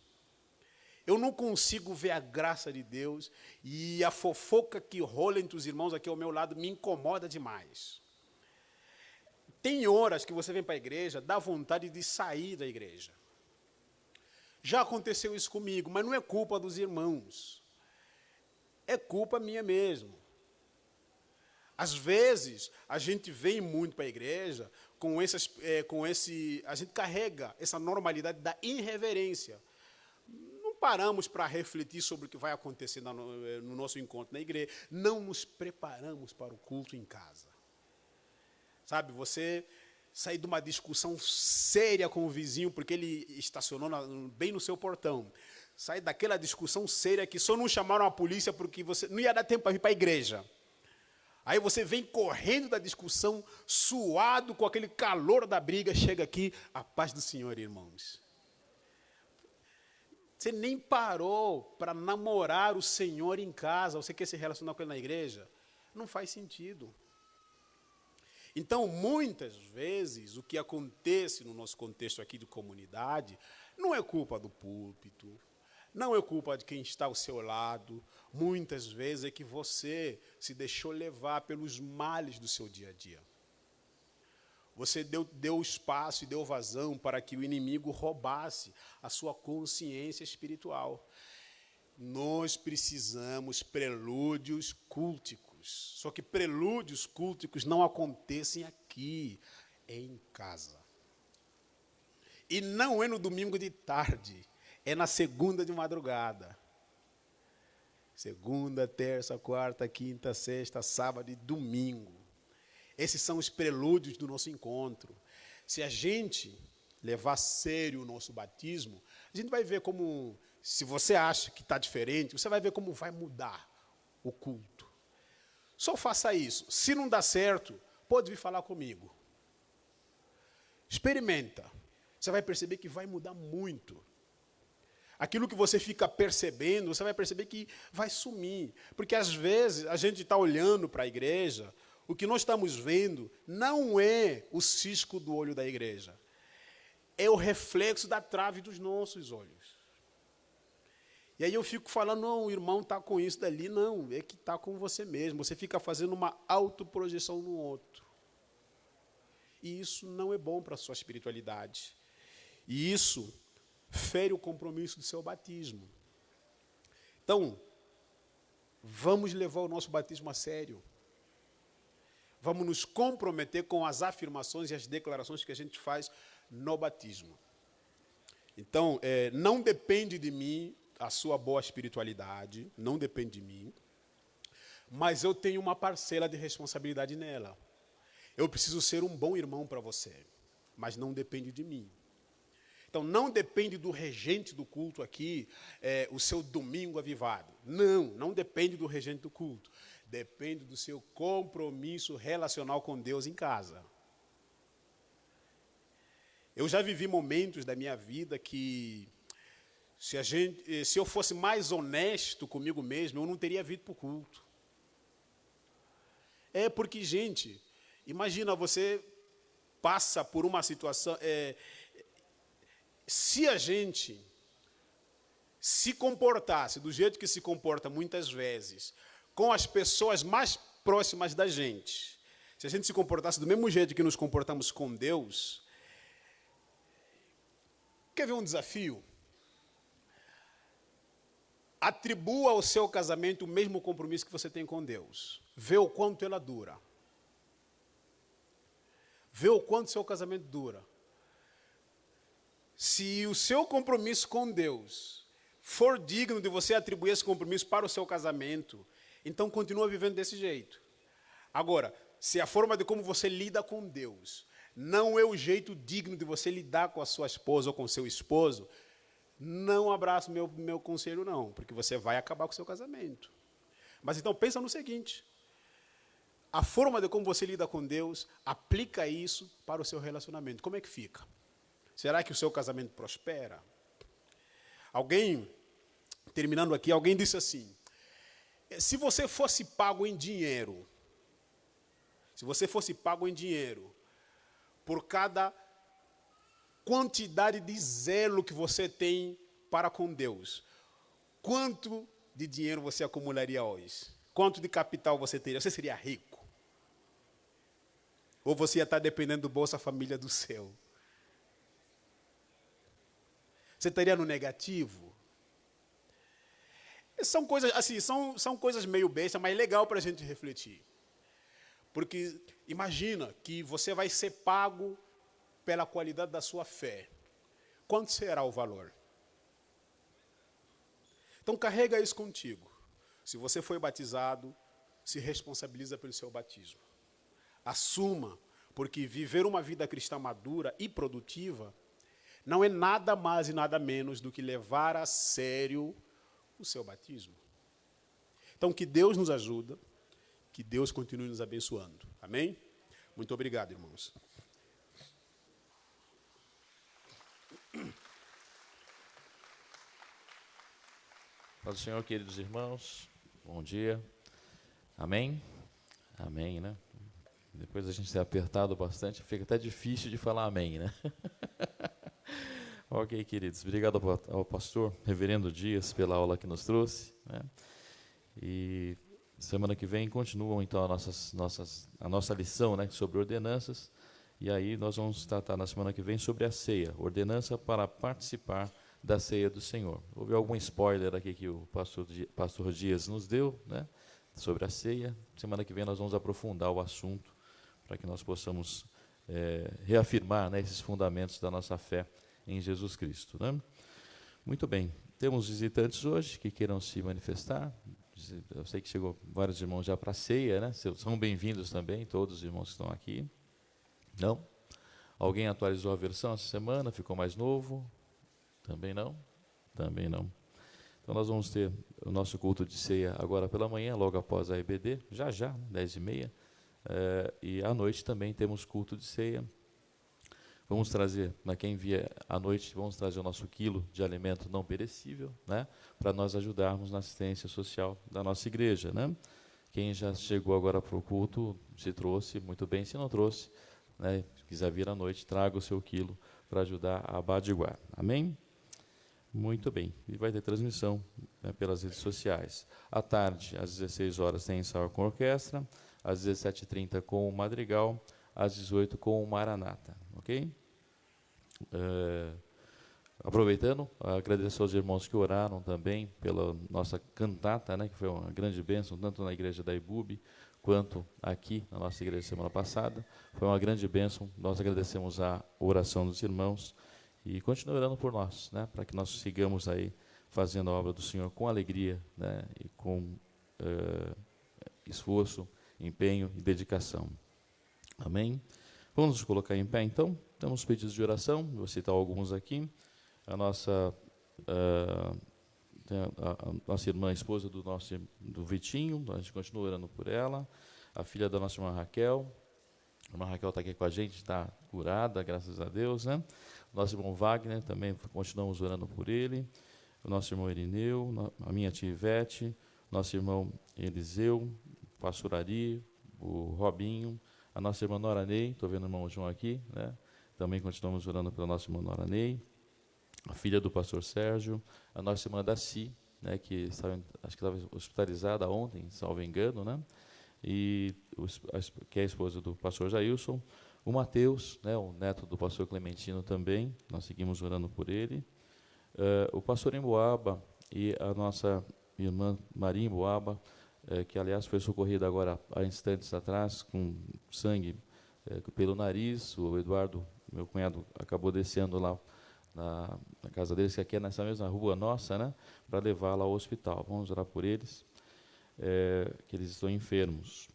eu não consigo ver a graça de Deus e a fofoca que rola entre os irmãos aqui ao meu lado me incomoda demais. Tem horas que você vem para a igreja, dá vontade de sair da igreja. Já aconteceu isso comigo, mas não é culpa dos irmãos. É culpa minha mesmo. Às vezes, a gente vem muito para a igreja a gente carrega essa normalidade da irreverência. Não paramos para refletir sobre o que vai acontecer no nosso encontro na igreja. Não nos preparamos para o culto em casa. Sabe, você sair de uma discussão séria com o vizinho, porque ele estacionou bem no seu portão. Sair daquela discussão séria que só não chamaram a polícia porque você não ia dar tempo para vir para a igreja. Aí você vem correndo da discussão, suado com aquele calor da briga, chega aqui, a paz do Senhor, irmãos. Você nem parou para namorar o Senhor em casa, você quer se relacionar com Ele na igreja? Não faz sentido. Então, muitas vezes, o que acontece no nosso contexto aqui de comunidade não é culpa do púlpito, não é culpa de quem está ao seu lado. Muitas vezes é que você se deixou levar pelos males do seu dia a dia. Você deu espaço e deu vazão para que o inimigo roubasse a sua consciência espiritual. Nós precisamos prelúdios culticos. Só que prelúdios culticos não acontecem aqui, é em casa. E não é no domingo de tarde, é na segunda de madrugada. Segunda, terça, quarta, quinta, sexta, sábado e domingo. Esses são os prelúdios do nosso encontro. Se a gente levar a sério o nosso batismo, a gente vai ver como, se você acha que está diferente, você vai ver como vai mudar o culto. Só faça isso. Se não dá certo, pode vir falar comigo. Experimenta. Você vai perceber que vai mudar muito. Aquilo que você fica percebendo, você vai perceber que vai sumir. Porque às vezes a gente está olhando para a igreja, o que nós estamos vendo não é o cisco do olho da igreja. É o reflexo da trave dos nossos olhos. E aí eu fico falando, não, o irmão está com isso dali. Não, é que está com você mesmo. Você fica fazendo uma autoprojeção no outro. E isso não é bom para a sua espiritualidade. E isso fere o compromisso do seu batismo. Então, vamos levar o nosso batismo a sério. Vamos nos comprometer com as afirmações e as declarações que a gente faz no batismo. Então, não depende de mim a sua boa espiritualidade, não depende de mim, mas eu tenho uma parcela de responsabilidade nela. Eu preciso ser um bom irmão para você, mas não depende de mim. Então, não depende do regente do culto aqui, o seu domingo avivado. Não depende do regente do culto. Depende do seu compromisso relacional com Deus em casa. Eu já vivi momentos da minha vida que, se eu fosse mais honesto comigo mesmo, eu não teria vindo para o culto. Porque, gente, imagina, você passa por uma situação... se a gente se comportasse do jeito que se comporta muitas vezes com as pessoas mais próximas da gente, se a gente se comportasse do mesmo jeito que nos comportamos com Deus, quer ver um desafio? Atribua ao seu casamento o mesmo compromisso que você tem com Deus. Vê o quanto ela dura. Vê o quanto seu casamento dura. Se o seu compromisso com Deus for digno de você atribuir esse compromisso para o seu casamento, então continua vivendo desse jeito. Agora, se a forma de como você lida com Deus não é o jeito digno de você lidar com a sua esposa ou com o seu esposo, não abraça meu conselho não, porque você vai acabar com o seu casamento. Mas então pensa no seguinte: a forma de como você lida com Deus, aplica isso para o seu relacionamento. Como é que fica? Será que o seu casamento prospera? Terminando aqui, alguém disse assim: se você fosse pago em dinheiro, por cada quantidade de zelo que você tem para com Deus, quanto de dinheiro você acumularia hoje? Quanto de capital você teria? Você seria rico? Ou você ia estar dependendo do Bolsa Família do céu? Você estaria no negativo? São coisas assim, são coisas meio bestas, mas legal para a gente refletir. Porque imagina que você vai ser pago pela qualidade da sua fé. Quanto será o valor? Então carrega isso contigo. Se você foi batizado, se responsabiliza pelo seu batismo. Assuma, porque viver uma vida cristã madura e produtiva não é nada mais e nada menos do que levar a sério o seu batismo. Então, que Deus nos ajude, que Deus continue nos abençoando. Amém? Muito obrigado, irmãos. Paz do Senhor, queridos irmãos. Bom dia. Amém? Amém, né? Depois a gente ter apertado bastante, fica até difícil de falar amém, né? Ok, queridos. Obrigado ao pastor Reverendo Dias pela aula que nos trouxe, né? E semana que vem continuam, então, a nossa lição, né, sobre ordenanças. E aí nós vamos tratar na semana que vem sobre a ceia, ordenança para participar da ceia do Senhor. Houve algum spoiler aqui que o pastor Dias nos deu, né, sobre a ceia. Semana que vem nós vamos aprofundar o assunto para que nós possamos reafirmar, né, esses fundamentos da nossa fé em Jesus Cristo, né? Muito bem. Temos visitantes hoje que queiram se manifestar. Eu sei que chegou vários irmãos já para a ceia, né? São bem-vindos também, todos os irmãos que estão aqui. Não? Alguém atualizou a versão essa semana? Ficou mais novo? Também não? Também não. Então nós vamos ter o nosso culto de ceia agora pela manhã, logo após a EBD, já, 10h30. E à noite também temos culto de ceia. Vamos trazer, quem vier à noite, vamos trazer o nosso quilo de alimento não perecível, né, para nós ajudarmos na assistência social da nossa igreja, né? Quem já chegou agora para o culto, se trouxe, muito bem. Se não trouxe, né, quiser vir à noite, traga o seu quilo para ajudar a abadeguar. Amém? Muito bem. E vai ter transmissão, né, pelas redes sociais. À tarde, às 16 horas, tem ensaio com a orquestra. Às 17h30, com o Madrigal. Às 18h, com o Maranata. Ok? Aproveitando, agradecer aos irmãos que oraram também pela nossa cantata, né, que foi uma grande bênção, tanto na igreja da IBUB, quanto aqui na nossa igreja semana passada. Foi uma grande bênção. Nós agradecemos a oração dos irmãos e continuem orando por nós, né, para que nós sigamos aí fazendo a obra do Senhor com alegria, né, e com esforço, empenho e dedicação. Amém? Vamos nos colocar em pé, então. Temos pedidos de oração, vou citar alguns aqui. A nossa irmã, esposa do Vitinho, a gente continua orando por ela. A filha da nossa irmã Raquel. A irmã Raquel está aqui com a gente, está curada, graças a Deus, né? Nosso irmão Wagner, também continuamos orando por ele. O nosso irmão Irineu, a minha tia Ivete, nosso irmão Eliseu, o pastor Ari, o Robinho, a nossa irmã Nora Ney, estou vendo o irmão João aqui, né? Também continuamos orando pela nossa irmã Nora Ney. A filha do pastor Sérgio, a nossa irmã Daci, né, que acho que estava hospitalizada ontem, salvo engano, né, e que é a esposa do pastor Jailson, o Mateus, né, o neto do pastor Clementino também, nós seguimos orando por ele, o pastor Emboaba e a nossa irmã Maria Emboaba, que aliás foi socorrida agora há instantes atrás com sangue pelo nariz. O Eduardo, meu cunhado, acabou descendo lá na casa deles, que aqui é nessa mesma rua nossa, né, para levá-la ao hospital. Vamos orar por eles, que eles estão enfermos.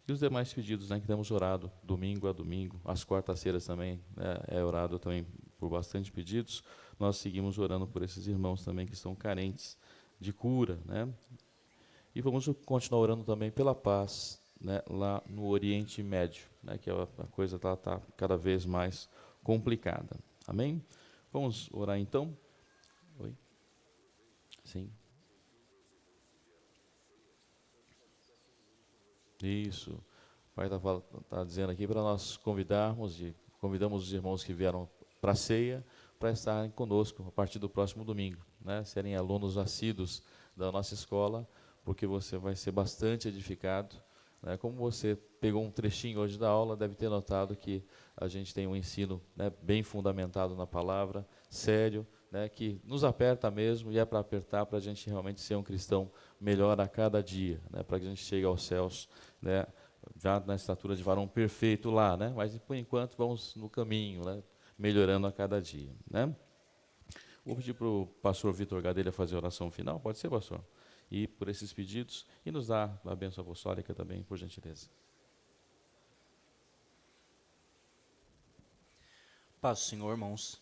E os demais pedidos, né, que temos orado domingo a domingo, às quartas-feiras também, né, é orado também por bastante pedidos. Nós seguimos orando por esses irmãos também que estão carentes de cura, né, e vamos continuar orando também pela paz, né, lá no Oriente Médio, né, que a coisa está cada vez mais complicada. Amém? Vamos orar então? Oi? Sim. Isso. O pai está dizendo aqui para nós convidamos os irmãos que vieram para a ceia para estarem conosco a partir do próximo domingo, né? Serem alunos assíduos da nossa escola, porque você vai ser bastante edificado, né? Como você pegou um trechinho hoje da aula, deve ter notado que a gente tem um ensino, né, bem fundamentado na palavra, sério, né, que nos aperta mesmo, e é para apertar, para a gente realmente ser um cristão melhor a cada dia, né, para que a gente chegue aos céus, né, já na estatura de varão perfeito lá, né, mas por enquanto vamos no caminho, né, melhorando a cada dia. Né. Vou pedir para o pastor Vitor Gadelha fazer a oração final, pode ser, pastor? E por esses pedidos, e nos dar a bênção apostólica também, por gentileza. Paz do Senhor, irmãos.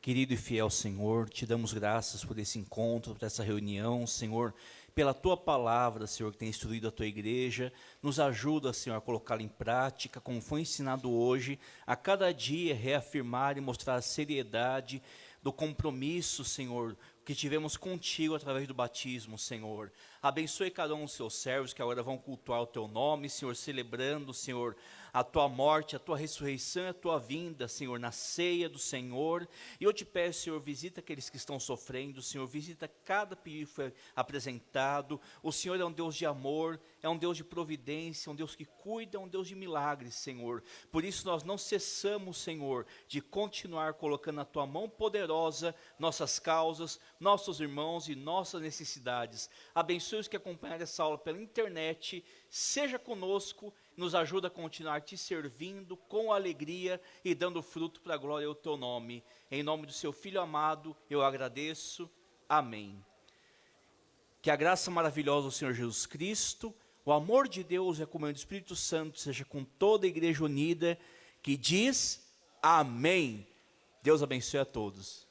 Querido e fiel Senhor, te damos graças por esse encontro, por essa reunião, Senhor, pela Tua palavra, Senhor, que tem instruído a Tua igreja. Nos ajuda, Senhor, a colocá-la em prática, como foi ensinado hoje, a cada dia reafirmar e mostrar a seriedade do compromisso, Senhor, que tivemos contigo através do batismo, Senhor. Abençoe cada um dos seus servos que agora vão cultuar o Teu nome, Senhor, celebrando, Senhor, a Tua morte, a Tua ressurreição e a Tua vinda, Senhor, na ceia do Senhor. E eu te peço, Senhor, visita aqueles que estão sofrendo, Senhor, visita cada pedido que foi apresentado. O Senhor é um Deus de amor, é um Deus de providência, um Deus que cuida, é um Deus de milagres, Senhor. Por isso nós não cessamos, Senhor, de continuar colocando na Tua mão poderosa nossas causas, nossos irmãos e nossas necessidades. Abençoe os que acompanharam essa aula pela internet, seja conosco, nos ajuda a continuar te servindo com alegria e dando fruto para a glória do Teu nome. Em nome do Seu Filho amado, eu agradeço. Amém. Que a graça maravilhosa do Senhor Jesus Cristo, o amor de Deus e a comunhão do Espírito Santo seja com toda a igreja unida, que diz amém. Deus abençoe a todos.